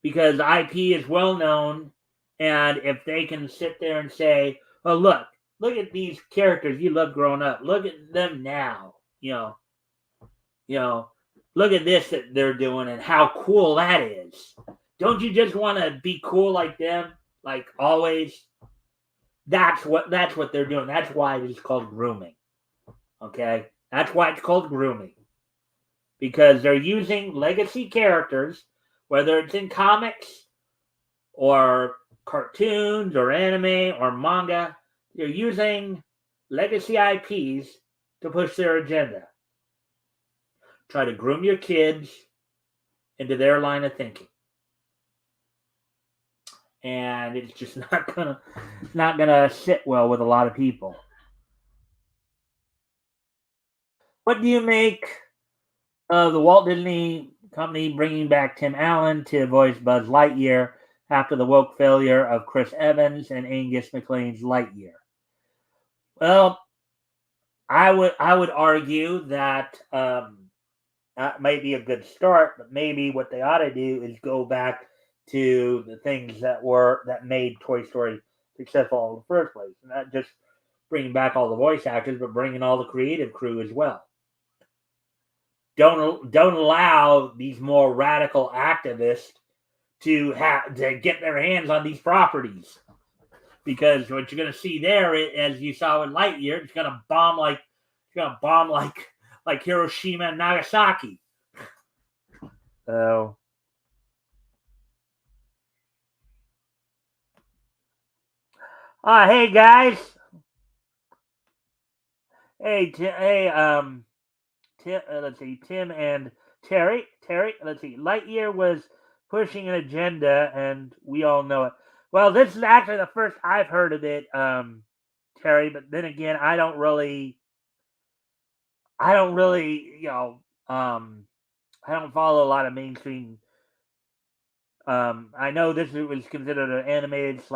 because IP is well known, and if they can sit there and say, "Oh, look at these characters you loved growing up. Look at them now. Look at this that they're doing and how cool that is. Don't you just want to be cool like them, like always?" That's what they're doing. That's why it's called grooming. Okay, that's why it's called grooming, because they're using legacy characters, whether it's in comics or cartoons or anime or manga. They're using legacy IPs to push their agenda. Try to groom your kids into their line of thinking. And it's just not gonna sit well with a lot of people. What do you make of the Walt Disney Company bringing back Tim Allen to voice Buzz Lightyear after the woke failure of Chris Evans and Angus MacLane's Lightyear? Well, I would argue that that might be a good start, but maybe what they ought to do is go back to the things that made Toy Story successful in the first place, and not just bringing back all the voice actors, but bringing all the creative crew as well. Don't allow these more radical activists to get their hands on these properties, because what you're going to see there, as you saw in Lightyear, it's going to bomb like Hiroshima and Nagasaki. So, hey guys, hey, let's see, Tim and Terry. Let's see, Lightyear was pushing an agenda, and we all know it. Well, this is actually the first I've heard of it, Terry. But then again, I don't really, I don't follow a lot of mainstream. I know this was considered an animated /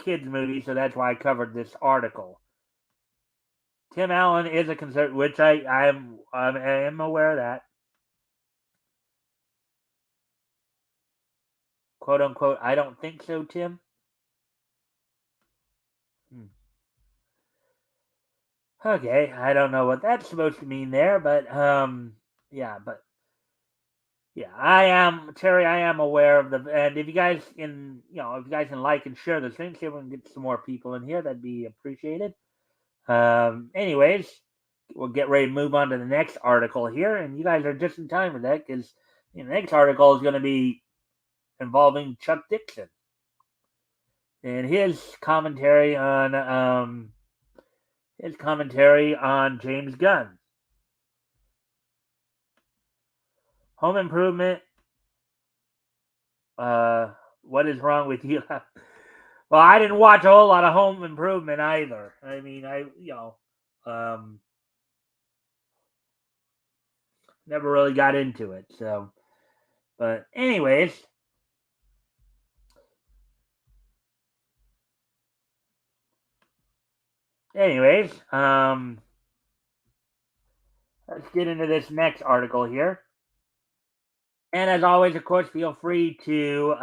kids movie, so that's why I covered this article. Tim Allen is a conservative, which I am aware of that. Quote unquote, I don't think so, Tim. Okay, I don't know what that's supposed to mean there, but yeah, I am, Terry. I am aware of and if you guys can, like and share the stream, see if we can get some more people in here, that'd be appreciated. Anyways, we'll get ready to move on to the next article here, and you guys are just in time for that, because the next article is going to be involving Chuck Dixon and his commentary on James Gunn. Home Improvement. What is wrong with you? Well, I didn't watch a whole lot of Home Improvement either. I mean, never really got into it. So, but anyways, anyways, let's get into this next article here. And as always, of course, feel free to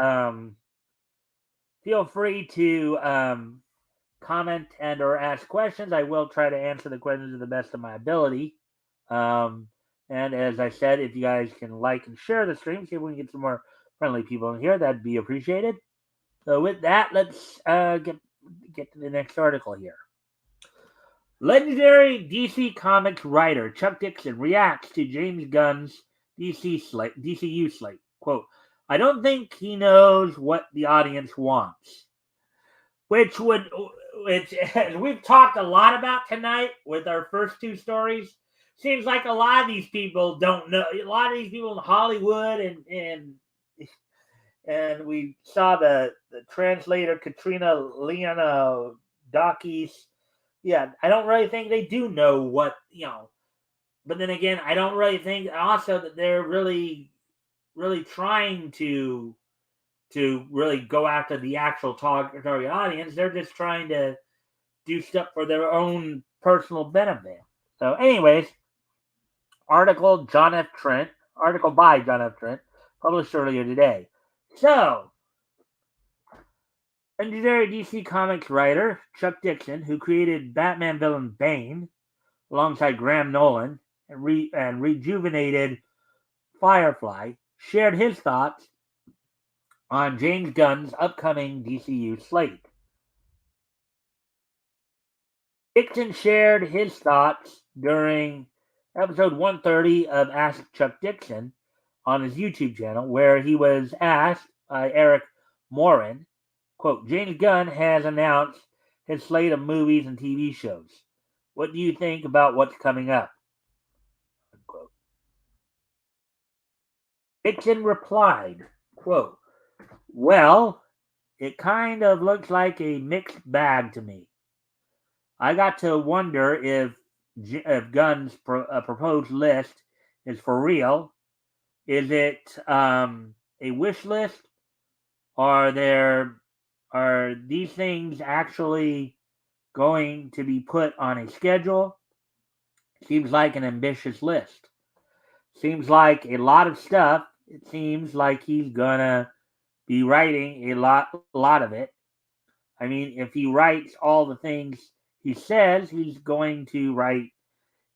comment and or ask questions. I will try to answer the questions to the best of my ability. Um, and as I said, if you guys can like and share the stream, see if we can get some more friendly people in here, that'd be appreciated. So with that, let's get to the next article here. Legendary DC Comics writer Chuck Dixon reacts to James Gunn's DCU slate. Quote, I don't think he knows what the audience wants. Which we've talked a lot about tonight with our first two stories. Seems like a lot of these people don't know. A lot of these people in Hollywood and we saw the translator Katrina Leonidakis. Yeah, I don't really think they do know what But then again, I don't really think also that they're really trying to really go after the actual target audience. They're just trying to do stuff for their own personal benefit. So, anyways, article by John F. Trent, published earlier today. So, legendary DC Comics writer Chuck Dixon, who created Batman villain Bane alongside Graham Nolan and rejuvenated Firefly, shared his thoughts on James Gunn's upcoming DCU slate. Dixon shared his thoughts during episode 130 of Ask Chuck Dixon on his YouTube channel, where he was asked by Eric Morin, quote, James Gunn has announced his slate of movies and TV shows. What do you think about what's coming up? Unquote. Dixon replied, quote, well, it kind of looks like a mixed bag to me. I got to wonder if Gunn's proposed list is for real. Is it a wish list? Are these things actually going to be put on a schedule? Seems like an ambitious list. Seems like a lot of stuff. It seems like he's gonna be writing a lot of it. I mean, if he writes all the things he says he's going to write,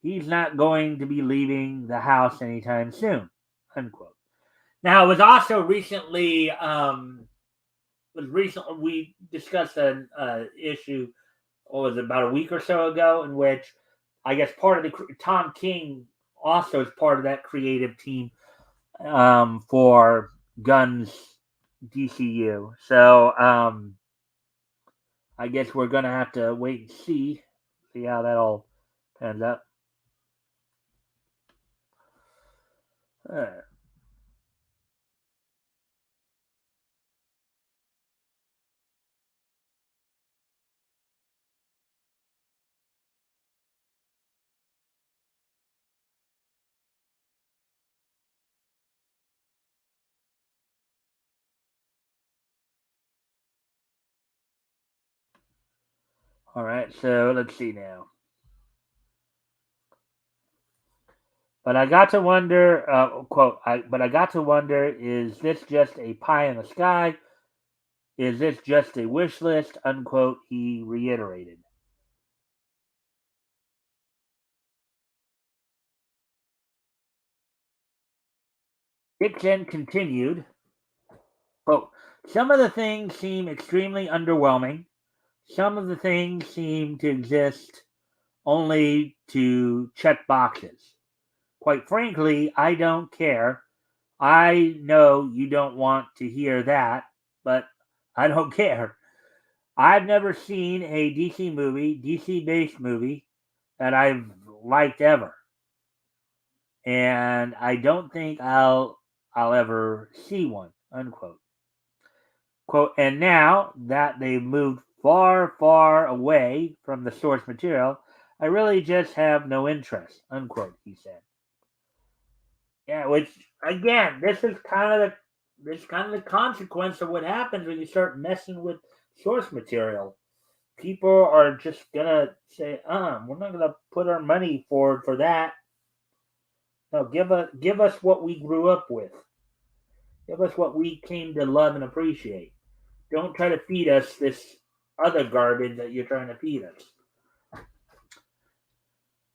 he's not going to be leaving the house anytime soon. Unquote. Now, it was also recently we discussed an issue. What was it, about a week or so ago, in which I guess part of the Tom King also is part of that creative team for Gunn's DCU. So I guess we're gonna have to wait and see how that all pans out. Uh, all right, so let's see now. But I got to wonder, quote, but I got to wonder, is this just a pie in the sky? Is this just a wish list? Unquote, he reiterated. Dixon continued, quote, some of the things seem extremely underwhelming. Some of the things seem to exist only to check boxes. Quite frankly, I don't care. I know you don't want to hear that, but I don't care. I've never seen a DC based movie that I've liked ever. And I don't think I'll ever see one. Unquote. Quote, and now that they've moved far away from the source material, I really just have no interest. Unquote, he said. Yeah, which again, this kind of the consequence of what happens when you start messing with source material. people are just gonna say, we're not gonna put our money forward for that. No, give us what we grew up with. Give us what we came to love and appreciate. Don't try to feed us this other garbage that you're trying to feed us.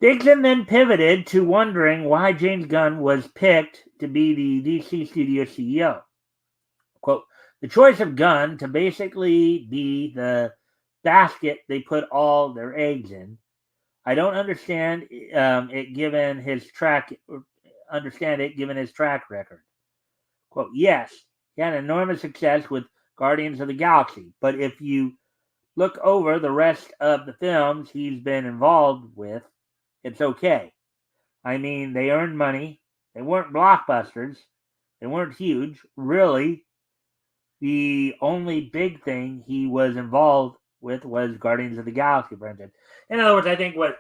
Dixon then pivoted to wondering why James Gunn was picked to be the DC Studio CEO. Quote, the choice of Gunn to basically be the basket they put all their eggs in. I don't understand it given his track record. Quote, yes, he had enormous success with Guardians of the Galaxy, but if you look over the rest of the films he's been involved with, it's okay. I mean, they earned money. They weren't blockbusters. They weren't huge. Really, the only big thing he was involved with was Guardians of the Galaxy franchise. In other words, I think what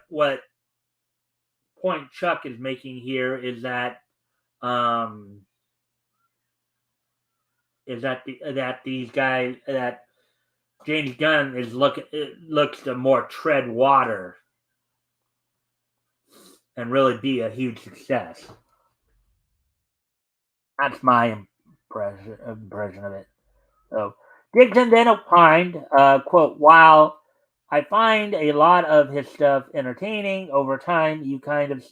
point Chuck is making here is that these guys that James Gunn looks to more tread water and really be a huge success. That's my impression of it. So Dixon then opined, quote, while I find a lot of his stuff entertaining, over time you kind of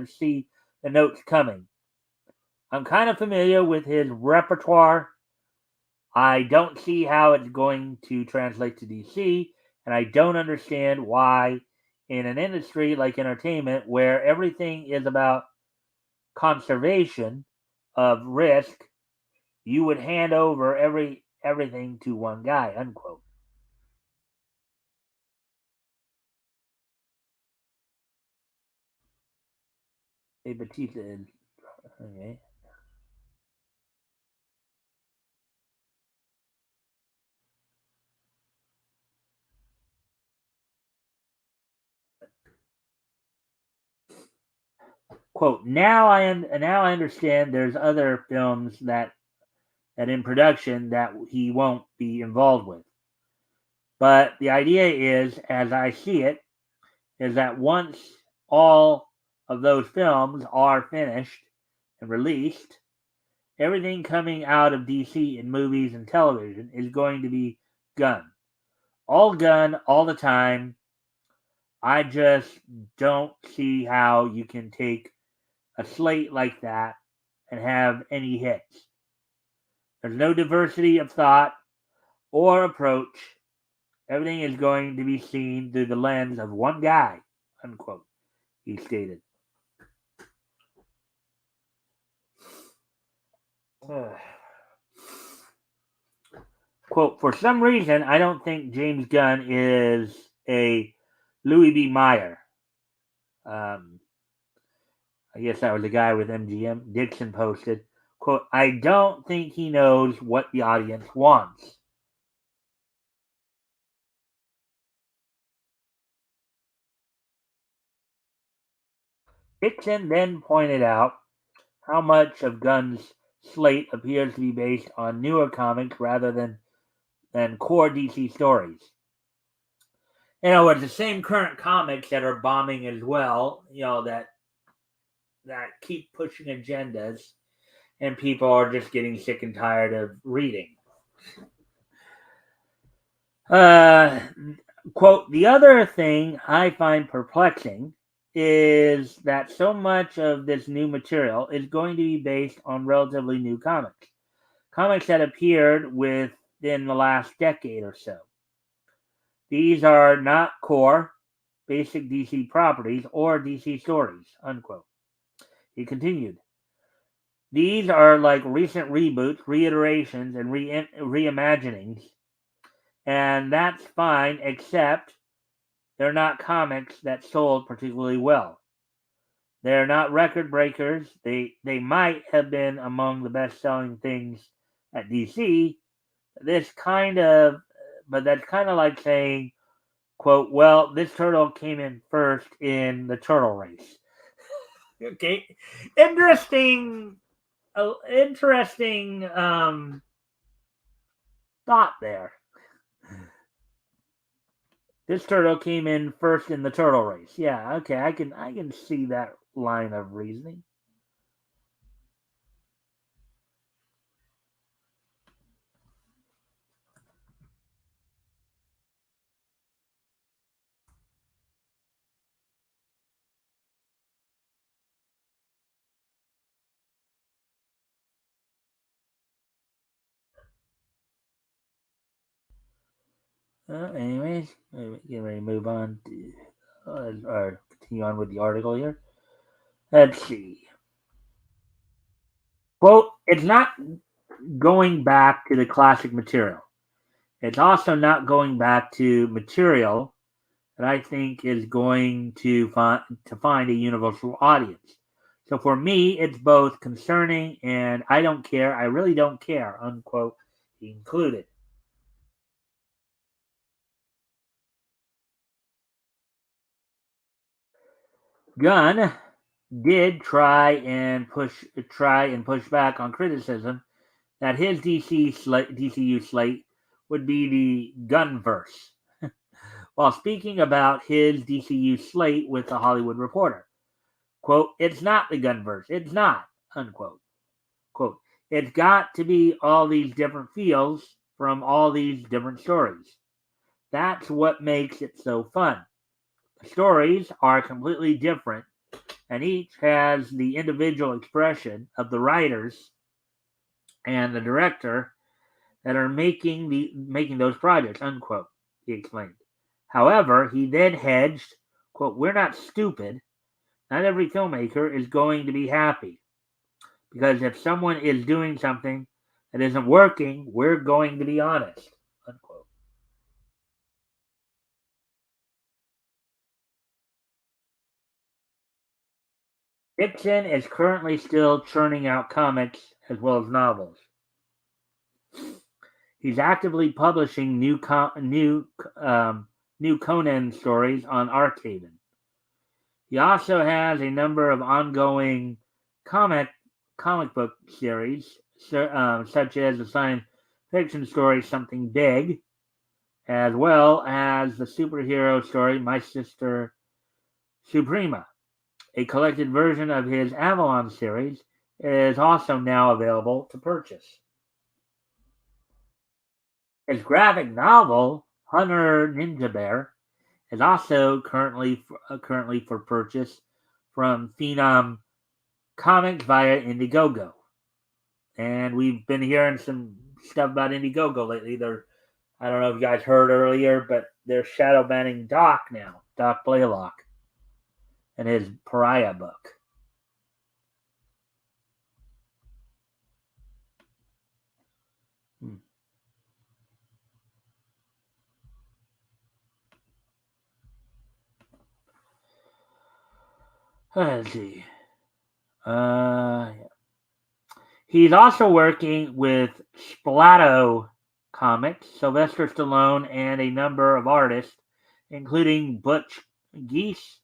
see the notes coming. I'm kind of familiar with his repertoire. I don't see how it's going to translate to DC, and I don't understand why in an industry like entertainment where everything is about conservation of risk, you would hand over everything to one guy, unquote. Hey, Batista is okay. Quote, now I understand there's other films that in production that he won't be involved with. But the idea is, as I see it, is that once all of those films are finished and released, everything coming out of DC in movies and television is going to be Gunn. All Gunn, all the time. I just don't see how you can take a slate like that and have any hits. There's no diversity of thought or approach. Everything is going to be seen through the lens of one guy, unquote, he stated. Quote, for some reason, I don't think James Gunn is a Louis B. Meyer. I guess that was the guy with MGM. Dixon posted, quote, I don't think he knows what the audience wants. Dixon then pointed out how much of Gunn's slate appears to be based on newer comics rather than core DC stories. It's the same current comics that are bombing as well, that keep pushing agendas and people are just getting sick and tired of reading. Quote, the other thing I find perplexing is that so much of this new material is going to be based on relatively new comics that appeared within the last decade or so. These are not core, basic DC properties or DC stories, unquote. He continued, these are like recent reboots, reiterations, and reimaginings, and that's fine, except they're not comics that sold particularly well. They're not record breakers. They might have been among the best selling things at DC. This kind of, but that's kind of like saying, quote, well, this turtle came in first in the turtle race. Okay, interesting, interesting thought there. This turtle came in first in the turtle race. Yeah, okay, I can see that line of reasoning. Anyways, get ready to move on to or continue on with the article here. Let's see. Quote, it's not going back to the classic material. It's also not going back to material that I think is going to find a universal audience. So for me, it's both concerning and I don't care. I really don't care. Unquote. He included. Gunn did try and push back on criticism that his DCU slate would be the Gunverse, while speaking about his DCU slate with the Hollywood Reporter. Quote, it's not the Gunverse. It's not, unquote. Quote, it's got to be all these different feels from all these different stories. That's what makes it so fun. The stories are completely different, and each has the individual expression of the writers and the director that are making those projects, unquote, he explained. However, he then hedged, quote, we're not stupid. Not every filmmaker is going to be happy. Because if someone is doing something that isn't working, we're going to be honest, unquote. Dixon is currently still churning out comics as well as novels. He's actively publishing new Conan stories on Archaven. He also has a number of ongoing comic comic book series, such as the science fiction story Something Big, as well as the superhero story My Sister Suprema. A collected version of his Avalon series is also now available to purchase. His graphic novel, Hunter Ninja Bear, is also currently for purchase from Phenom Comics via Indiegogo. And we've been hearing some stuff about Indiegogo lately. I don't know if you guys heard earlier, but they're shadow banning Doc now, Doc Blaylock, and his Pariah book. Hmm. Let's see. Yeah. He's also working with Splato Comics, Sylvester Stallone, and a number of artists, including Butch Geese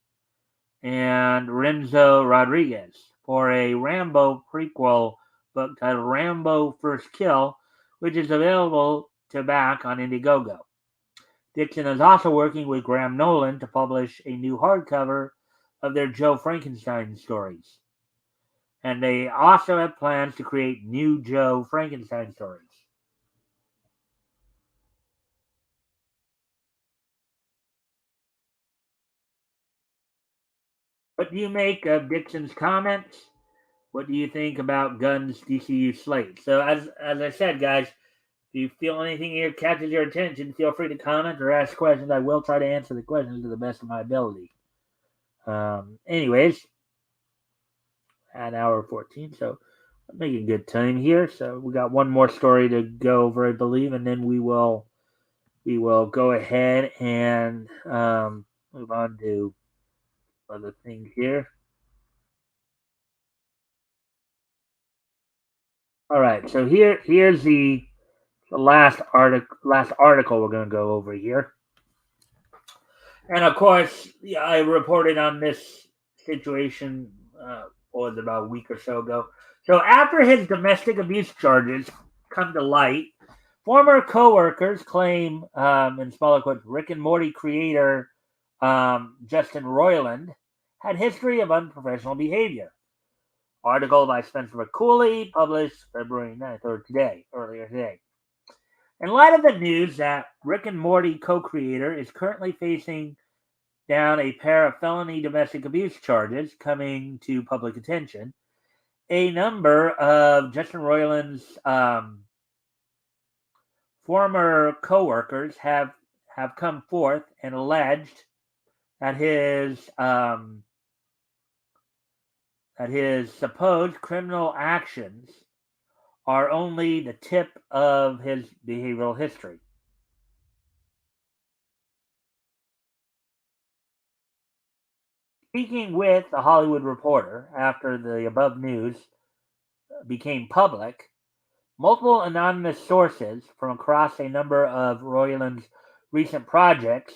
and Renzo Rodriguez, for a Rambo prequel book titled Rambo First Kill, which is available to back on Indiegogo. Dixon is also working with Graham Nolan to publish a new hardcover of their Joe Frankenstein stories. And they also have plans to create new Joe Frankenstein stories. What do you make of Dixon's comments? What do you think about Gunn's DCU slate? So, as I said, guys, if you feel anything here catches your attention, feel free to comment or ask questions. I will try to answer the questions to the best of my ability. Anyways, at hour 14, so I'm making good time here. So we got one more story to go over, I believe, and then we will go ahead and move on to other things here. All right, so here's the last article we're going to go over here. And of course, yeah, I reported on this situation, what was it, about a week or so ago. So after his domestic abuse charges come to light, Former co-workers claim, in smaller quotes, Rick and Morty creator Justin Roiland had history of unprofessional behavior. Article by Spencer McCooley, published February 9th, or earlier today. In light of the news that Rick and Morty co-creator is currently facing down a pair of felony domestic abuse charges coming to public attention, a number of Justin Roiland's former co-workers have come forth and alleged that his supposed criminal actions are only the tip of his behavioral history. Speaking with The Hollywood Reporter after the above news became public, multiple anonymous sources from across a number of Roiland's recent projects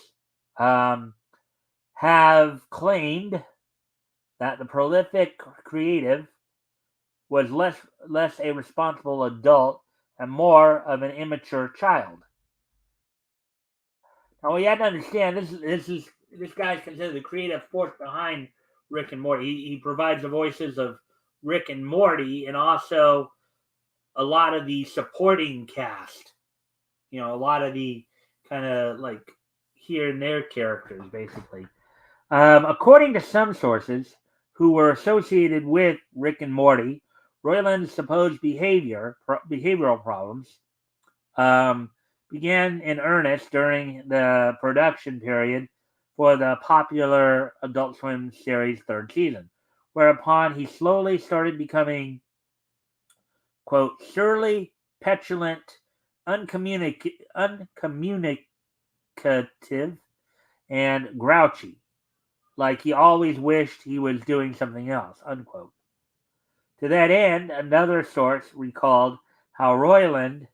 have claimed that the prolific creative was less a responsible adult and more of an immature child. Now we have to understand this guy is considered the creative force behind Rick and Morty. He provides the voices of Rick and Morty and also a lot of the supporting cast. A lot of the kind of like here and there characters, basically. According to some sources who were associated with Rick and Morty, Roiland's supposed behavioral problems began in earnest during the production period for the popular Adult Swim series' third season, whereupon he slowly started becoming, quote, surly, petulant, uncommunicative, and grouchy, like he always wished he was doing something else, unquote. To that end, another source recalled how Roiland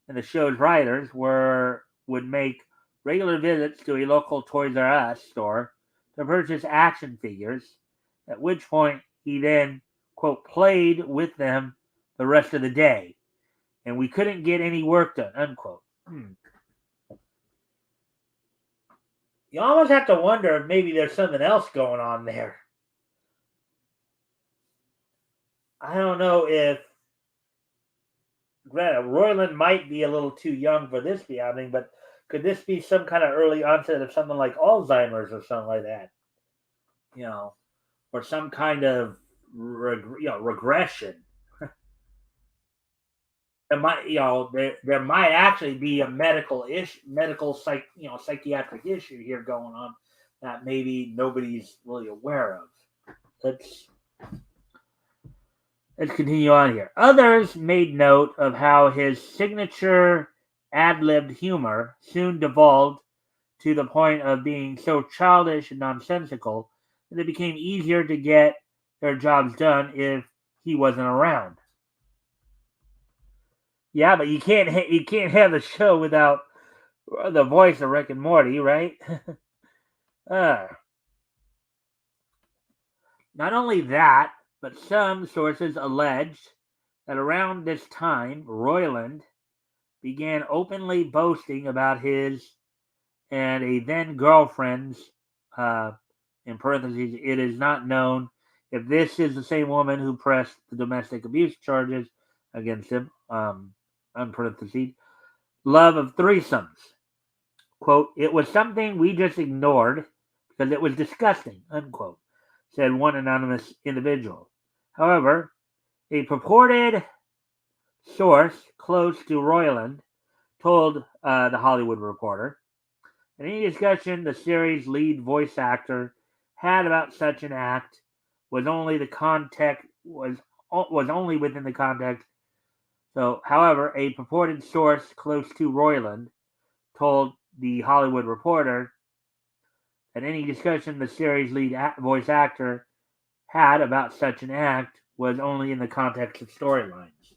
and the show's writers would make regular visits to a local Toys R Us store to purchase action figures, at which point he then, quote, played with them the rest of the day, and we couldn't get any work done, unquote. You almost have to wonder if maybe there's something else going on there. I don't know if Roiland might be a little too young for this to be happening, but could this be some kind of early onset of something like Alzheimer's or something like that? Or some kind of regression. There might actually be a psychiatric issue here going on that maybe nobody's really aware of. Let's continue on here. Others made note of how his signature ad-libbed humor soon devolved to the point of being so childish and nonsensical that it became easier to get their jobs done if he wasn't around. Yeah, but you can't have the show without the voice of Rick and Morty, right? Not only that, but some sources alleged that around this time, Roiland began openly boasting about his and a then girlfriend's, in parentheses, it is not known if this is the same woman who pressed the domestic abuse charges against him, in parentheses, love of threesomes. Quote, it was something we just ignored because it was disgusting, unquote, said one anonymous individual. However, a purported source close to Roiland told The Hollywood Reporter that any discussion the series' lead voice actor had about such an act was only within the context. So, however, a purported source close to Roiland told The Hollywood Reporter that any discussion the series' lead voice actor had about such an act was only in the context of storylines.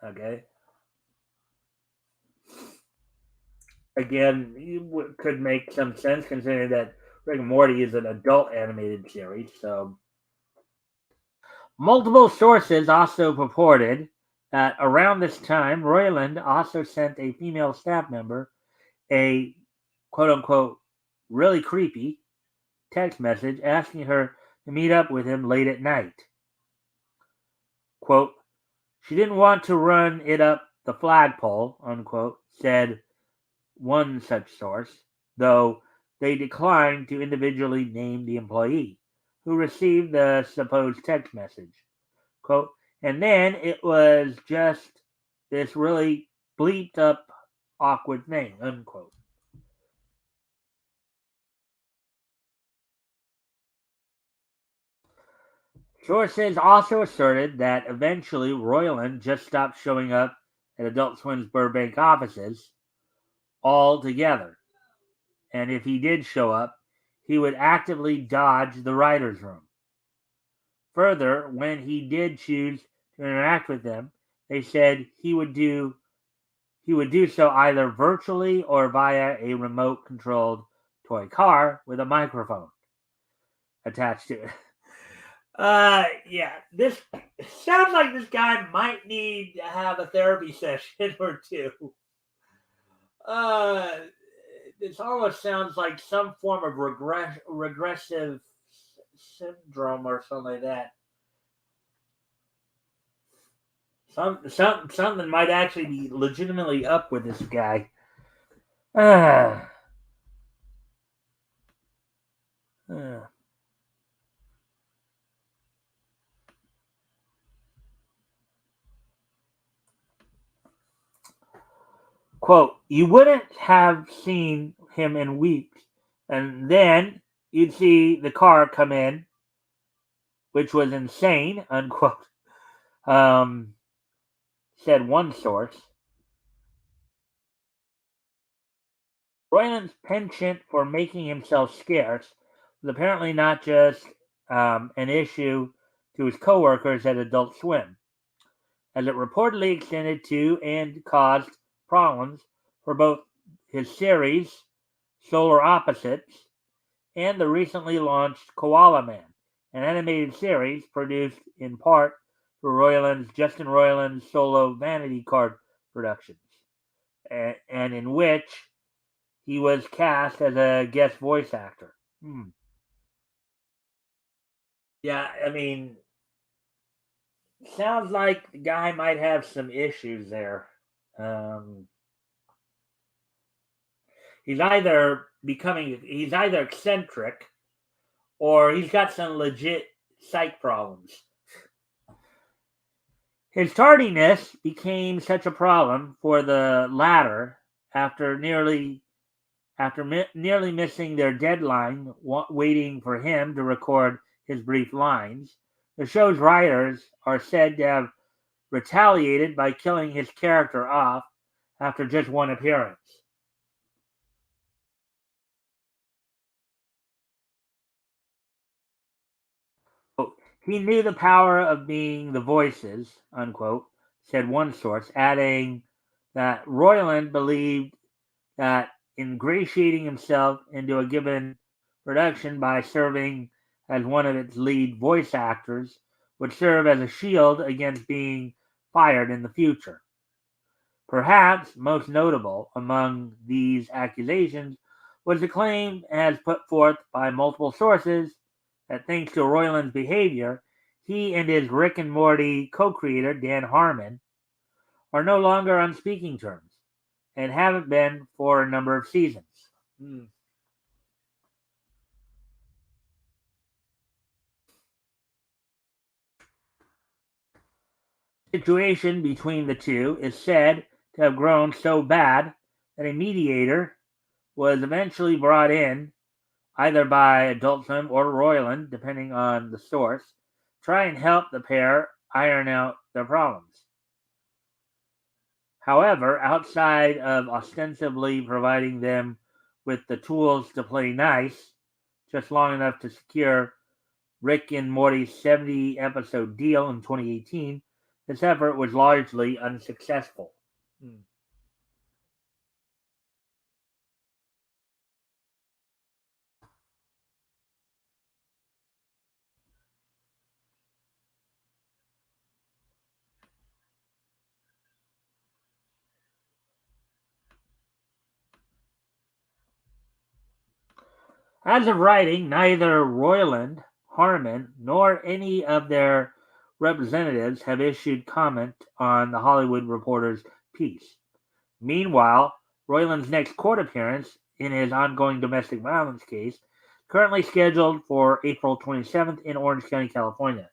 Okay. Again, it could make some sense considering that Rick and Morty is an adult animated series. So, multiple sources also purported Around this time, Royland also sent a female staff member a quote unquote really creepy text message asking her to meet up with him late at night. Quote, she didn't want to run it up the flagpole, unquote, said one such source, though they declined to individually name the employee who received the supposed text message. Quote, and then it was just this really bleeped up awkward thing, unquote. Sources also asserted that eventually Roiland just stopped showing up at Adult Swim's Burbank offices altogether. And if he did show up, he would actively dodge the writer's room. Further, when he did choose to interact with them, they said he would do so either virtually or via a remote controlled toy car with a microphone attached to it. Yeah, this sounds like this guy might need to have a therapy session or two. Uh, this almost sounds like some form of regressive syndrome or something like that. Something might actually be legitimately up with this guy. Uh, uh. Quote, you wouldn't have seen him in weeks, and then you'd see the car come in, which was insane, unquote, um, said one source. Royland's penchant for making himself scarce was apparently not just an issue to his coworkers at Adult Swim, as it reportedly extended to and caused problems for both his series, Solar Opposites, and the recently launched Koala Man, an animated series produced in part for Justin Roiland's solo Vanity Card Productions, and in which he was cast as a guest voice actor. Hmm. Yeah, I mean, sounds like the guy might have some issues there. Um, he's either eccentric or he's got some legit psych problems. His tardiness became such a problem for the latter after nearly missing their deadline, waiting for him to record his brief lines. The show's writers are said to have retaliated by killing his character off after just one appearance. He knew the power of being the voices, unquote, said one source, adding that Roiland believed that ingratiating himself into a given production by serving as one of its lead voice actors would serve as a shield against being fired in the future. Perhaps most notable among these accusations was the claim, as put forth by multiple sources, that thanks to Roiland's behavior, he and his Rick and Morty co creator, Dan Harmon, are no longer on speaking terms and haven't been for a number of seasons. Hmm. The situation between the two is said to have grown so bad that a mediator was eventually brought in, either by Adult Swim or Roiland, depending on the source, try and help the pair iron out their problems. However, outside of ostensibly providing them with the tools to play nice, just long enough to secure Rick and Morty's 70 episode deal in 2018, this effort was largely unsuccessful. Hmm. As of writing, neither Royland, Harmon, nor any of their representatives have issued comment on the Hollywood Reporter's piece. Meanwhile, Royland's next court appearance in his ongoing domestic violence case, currently scheduled for April 27th in Orange County, California.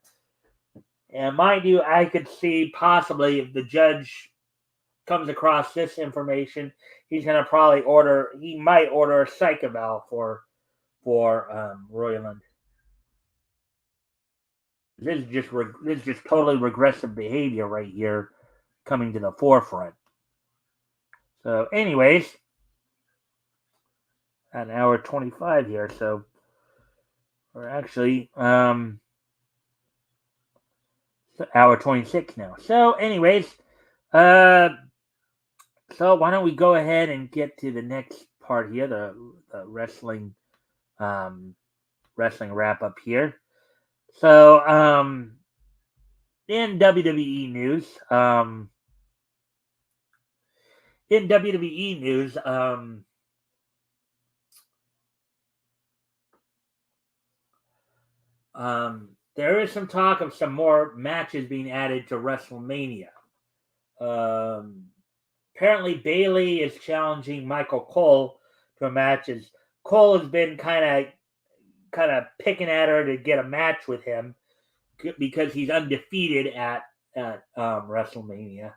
And mind you, I could see possibly if the judge comes across this information, he's going to probably he might order a psych eval for Royland. This is just totally regressive behavior right here coming to the forefront. So, anyways, an hour 25 here, so we're actually hour 26 now. So, anyways, so why don't we go ahead and get to the next part here, the wrestling wrap up here. So, in WWE news, there is some talk of some more matches being added to WrestleMania. Apparently, Bayley is challenging Michael Cole to a match. As Cole has been kind of picking at her to get a match with him because he's undefeated at WrestleMania.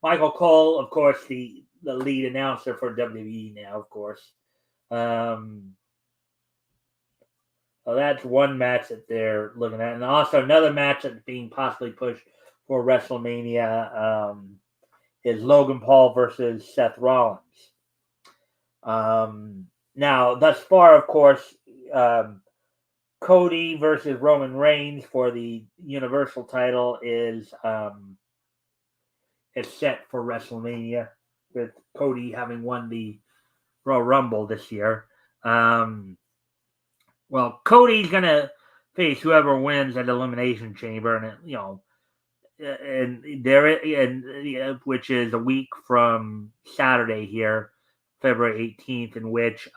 Michael Cole, of course, the lead announcer for WWE now, of course. So that's one match that they're looking at. And also another match that's being possibly pushed for WrestleMania is Logan Paul versus Seth Rollins. Now, thus far, of course, Cody versus Roman Reigns for the Universal title is set for WrestleMania, with Cody having won the Royal Rumble this year. Well, Cody's gonna face whoever wins at Elimination Chamber, which is a week from Saturday here, February 18th, in which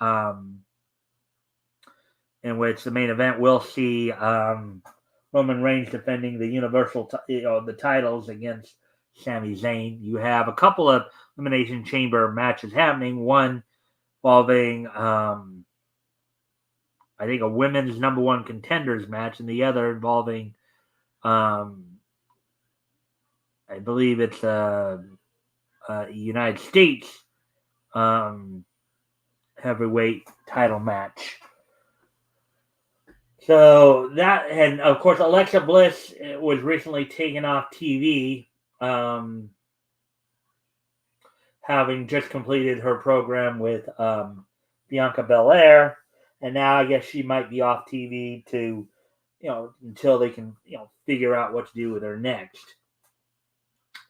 the main event will see Roman Reigns defending the Universal, the titles against Sami Zayn. You have a couple of Elimination Chamber matches happening. One involving I think a women's number one contenders match, and the other involving I believe it's a United States heavyweight title match. So that, and of course, Alexa Bliss was recently taken off TV, having just completed her program with Bianca Belair, and now I guess she might be off TV to, until they can, figure out what to do with her next.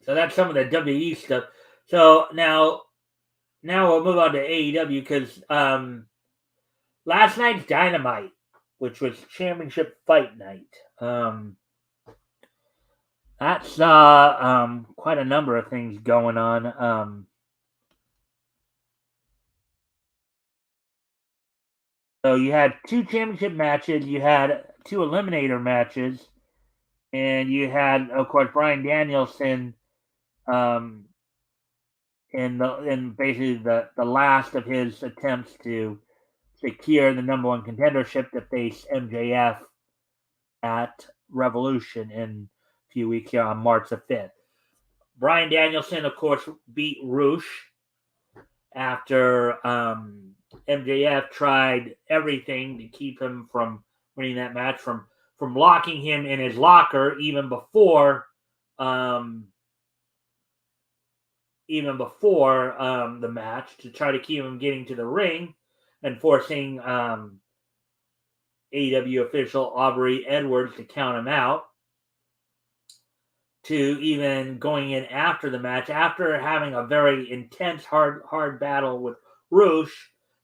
So that's some of the WWE stuff. So now we'll move on to AEW because last night's Dynamite, which was Championship Fight Night, that saw quite a number of things going on. So you had two championship matches, you had two eliminator matches, and you had, of course, Bryan Danielson in basically the last of his attempts to secure the number one contendership to face MJF at Revolution in a few weeks here on March the 5th. Bryan Danielson, of course, beat Roosh after MJF tried everything to keep him from winning that match, from locking him in his locker even before the match, to try to keep him getting to the ring, and forcing AEW official Aubrey Edwards to count him out, to even going in after the match, after having a very intense, hard battle with Roosh,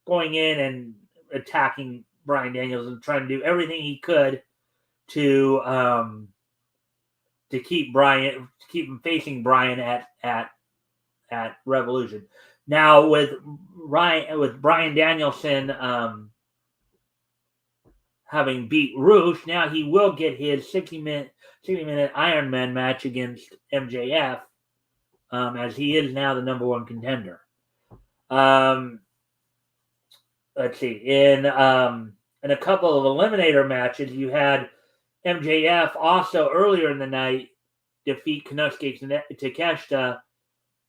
going in and attacking Bryan Danielson and trying to do everything he could to keep him facing Bryan at Revolution. Now with Bryan Danielson having beat Roosh, now he will get his 60-minute Iron Man match against MJF, as he is now the number one contender. Let's see. In a couple of eliminator matches, you had MJF also earlier in the night defeat Konosuke Takeshita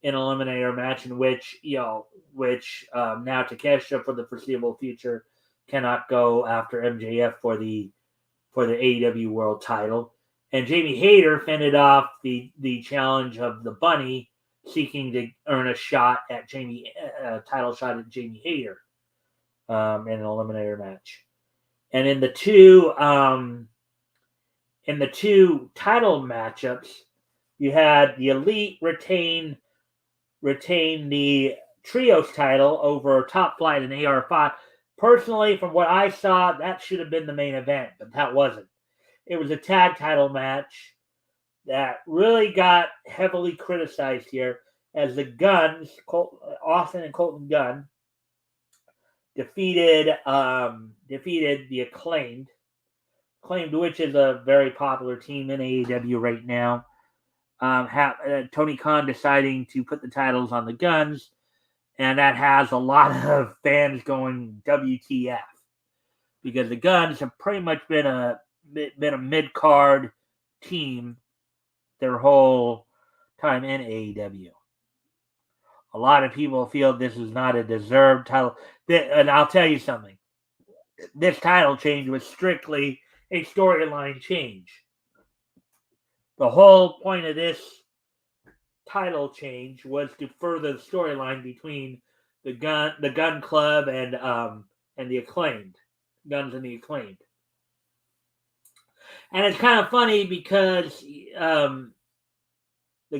in an eliminator match, in which now Takeshita for the foreseeable future cannot go after MJF for the AEW World Title. And Jamie Hayter fended off the challenge of the Bunny, seeking to earn a shot at title shot at Jamie Hayter in an eliminator match. And in the two title matchups, you had the Elite retain the Trios title over Top Flight and AR5. Personally, from what I saw, that should have been the main event, but that wasn't. It was a tag title match that really got heavily criticized here, as the Guns, Austin and Colton Gunn, defeated the Acclaimed, which is a very popular team in AEW right now. Tony Khan deciding to put the titles on the Guns, and that has a lot of fans going WTF, because the Guns have pretty much been a mid-card team their whole time in AEW. A lot of people feel this is not a deserved title. And I'll tell you something. This title change was strictly a storyline change. The whole point of this title change was to further the storyline between the Gun Club and the Acclaimed. Guns and the Acclaimed. And it's kind of funny because the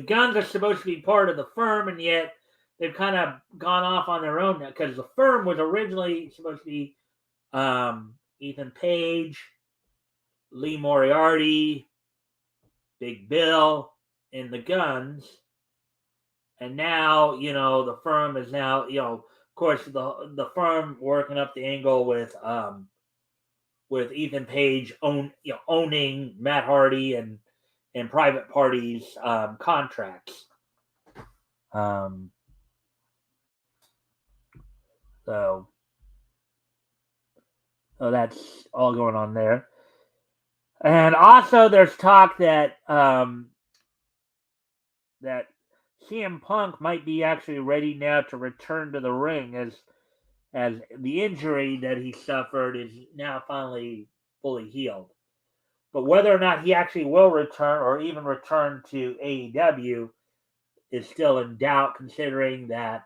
Guns are supposed to be part of the Firm, and yet they've kind of gone off on their own now, because the Firm was originally supposed to be Ethan Page, Lee Moriarty, Big Bill, and the Guns. And now, the Firm is now, of course, the Firm working up the angle with Ethan Page owning Matt Hardy and Private Party's contracts. So that's all going on there. And also there's talk that that CM Punk might be actually ready now to return to the ring, as the injury that he suffered is now finally fully healed. But whether or not he actually will return, or even return to AEW, is still in doubt, considering the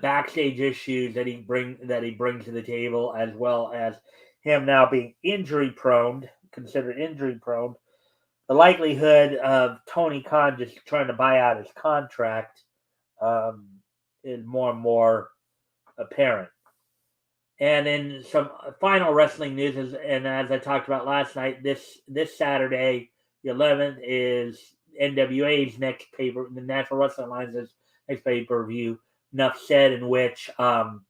backstage issues that he brings to the table, as well as him now being considered injury prone. The likelihood of Tony Khan just trying to buy out his contract is more and more apparent. And in some final wrestling news, and as I talked about last night, this Saturday, the 11th, is NWA's next the National Wrestling Alliance's next pay-per-view, Enough Said, in which, of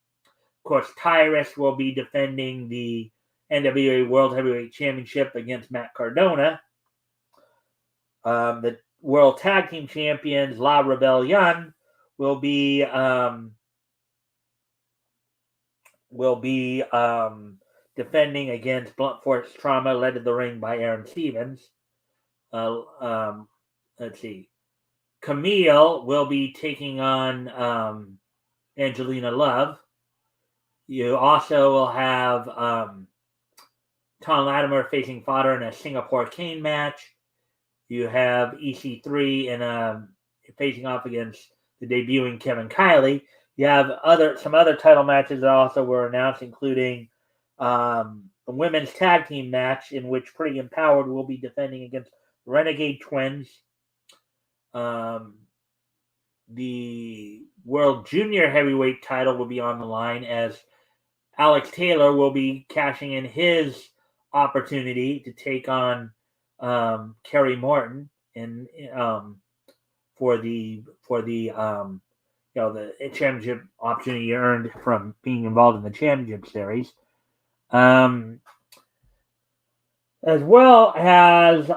course, Tyrus will be defending the NWA World Heavyweight Championship against Matt Cardona. The World Tag Team Champions, La Rebellion, will be defending against Blunt Force Trauma, led to the ring by Aaron Stevens. Let's see. Camille will be taking on Angelina Love. You also will have Tom Latimer facing Fodder in a Singapore Cane match. You have EC3 facing off against the debuting Kevin Kiley. You have some other title matches that also were announced, including the women's tag team match, in which Pretty Empowered will be defending against Renegade Twins. The World Junior Heavyweight title will be on the line, as Alex Taylor will be cashing in his opportunity to take on Kerry Morton for the championship opportunity earned from being involved in the championship series. As well as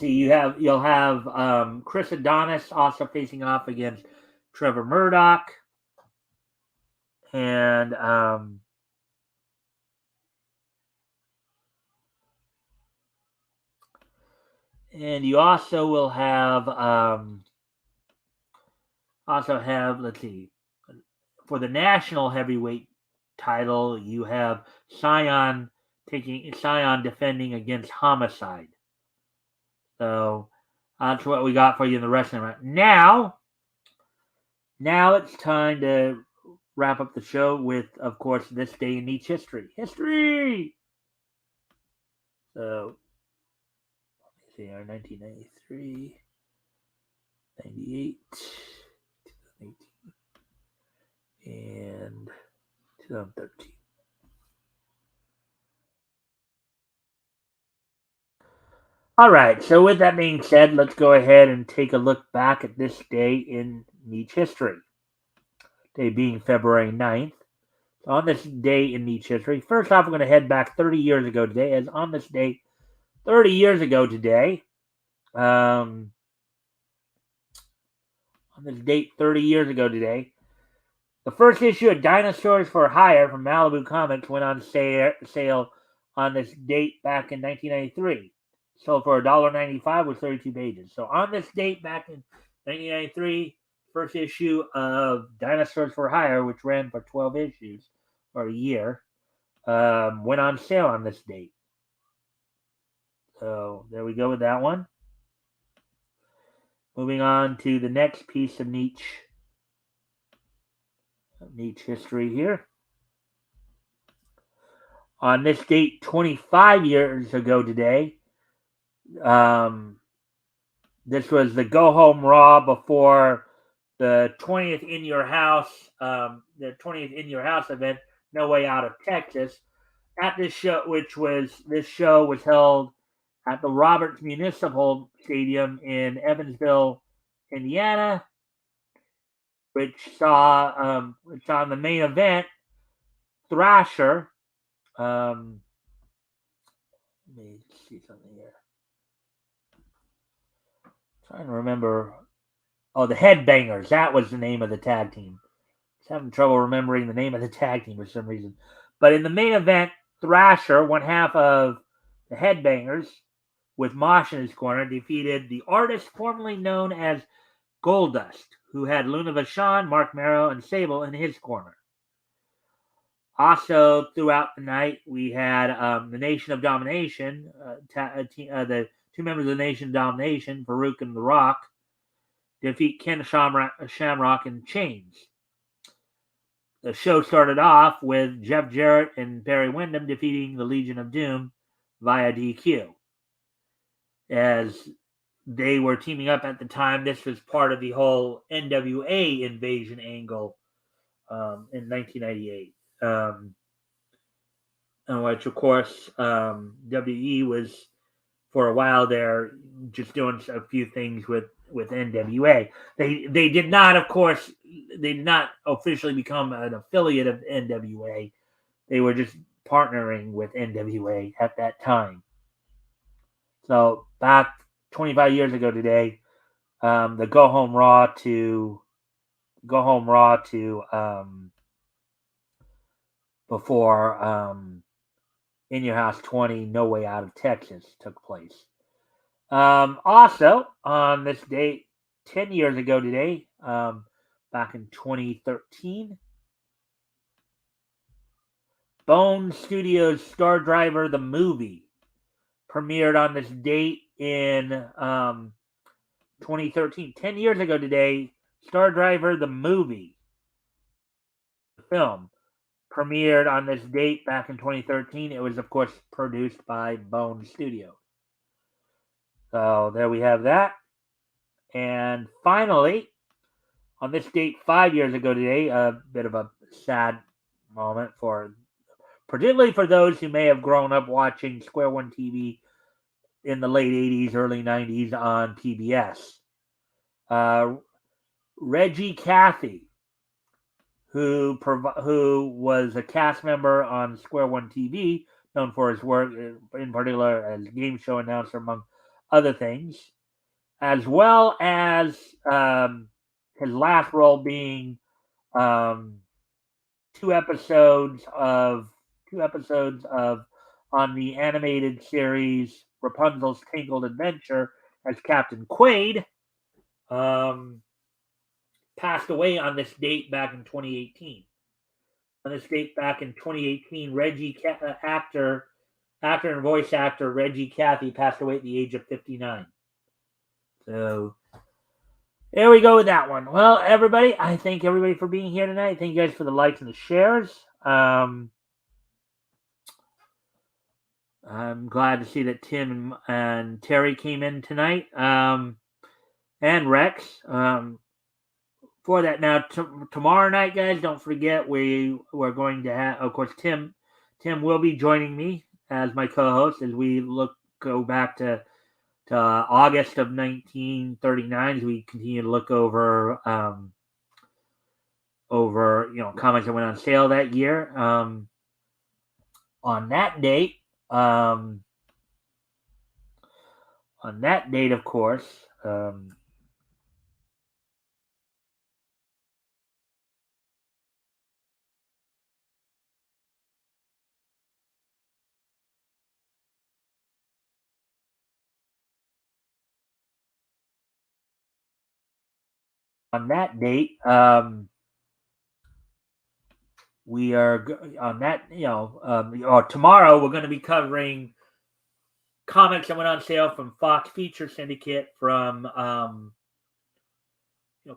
you'll have Chris Adonis also facing off against Trevor Murdoch, and you also will have let's see, for the national heavyweight title, you have Sion defending against Homicide. So that's what we got for you in the wrestling round. Now it's time to wrap up the show with, of course, this day in each history. So, let's see, our 1993, 98, 2018, and 2013. All right, so with that being said, let's go ahead and take a look back at this day in Nietzsche history. Day being February 9th. On this day in Nietzsche history, first off, we're going to head back 30 years ago today, as on this date, 30 years ago today, on this date 30 years ago today, the first issue of Dinosaurs for Hire from Malibu Comics went on sale on this date back in 1993. Sold for $1.95 with 32 pages. So on this date back in 1993, first issue of Dinosaurs for Hire, which ran for 12 issues or a year, went on sale on this date. So there we go with that one. Moving on to the next piece of Nietzsche history here. On this date, 25 years ago today, this was the Go Home Raw before the 20th In Your House, event, No Way Out of Texas. At this show, this show was held at the Roberts Municipal Stadium in Evansville, Indiana, which saw in the main event Thrasher. Let me see something here. Trying to remember. Oh, the Headbangers. That was the name of the tag team. I was having trouble remembering the name of the tag team for some reason. But in the main event, Thrasher, one half of the Headbangers, with Mosh in his corner, defeated the artist formerly known as Goldust, who had Luna Vachon, Mark Merrow, and Sable in his corner. Also, throughout the night, we had the Nation of Domination, the two members of the Nation of Domination, Farouk and The Rock, defeat Ken Shamrock in Chains. The show started off with Jeff Jarrett and Barry Windham defeating the Legion of Doom via DQ. As they were teaming up at the time, this was part of the whole NWA invasion angle in 1998. Which, of course, WE was for a while there just doing a few things with NWA. They did not, of course, officially become an affiliate of NWA. They were just partnering with NWA at that time. So back 25 years ago today, the Go Home Raw to before In Your House 20, No Way Out of Texas took place. Also, on this date, 10 years ago today, back in 2013, Bone Studios' Star Driver, the movie, premiered on this date in 2013. 10 years ago today, Star Driver, the movie, the film, premiered on this date back in 2013. It was, of course, produced by Bone Studios. So there we have that. And finally, on this date 5 years ago today, a bit of a sad moment particularly for those who may have grown up watching Square One TV in the late 80s, early 90s on PBS. Reggie Cathy, who was a cast member on Square One TV, known for his work in particular as game show announcer, among other things, as well as his last role being um, two episodes of on the animated series Rapunzel's Tangled Adventure as Captain Quaid. Passed away on this date back in 2018. On this date back in 2018, actor and voice actor Reggie Cathy passed away at the age of 59. So there we go with that one. Well, everybody, I thank everybody for being here tonight. Thank you guys for the likes and the shares. I'm glad to see that Tim and Terry came in tonight, and Rex. For that, now tomorrow night, guys, don't forget we're going to have, of course, Tim will be joining me as my co-host as we go back to August of 1939 as we continue to look over comics that went on sale that year. On that date, of course, we are on that, or tomorrow we're going to be covering comics that went on sale from Fox Feature Syndicate from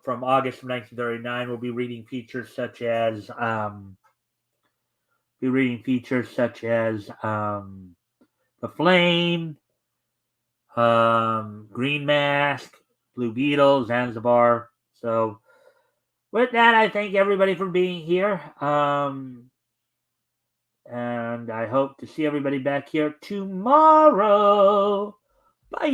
August of 1939. We'll be reading features such as The Flame, Green Mask, Blue Beetle, Zanzibar. So with that, I thank everybody for being here. And I hope to see everybody back here tomorrow. Bye.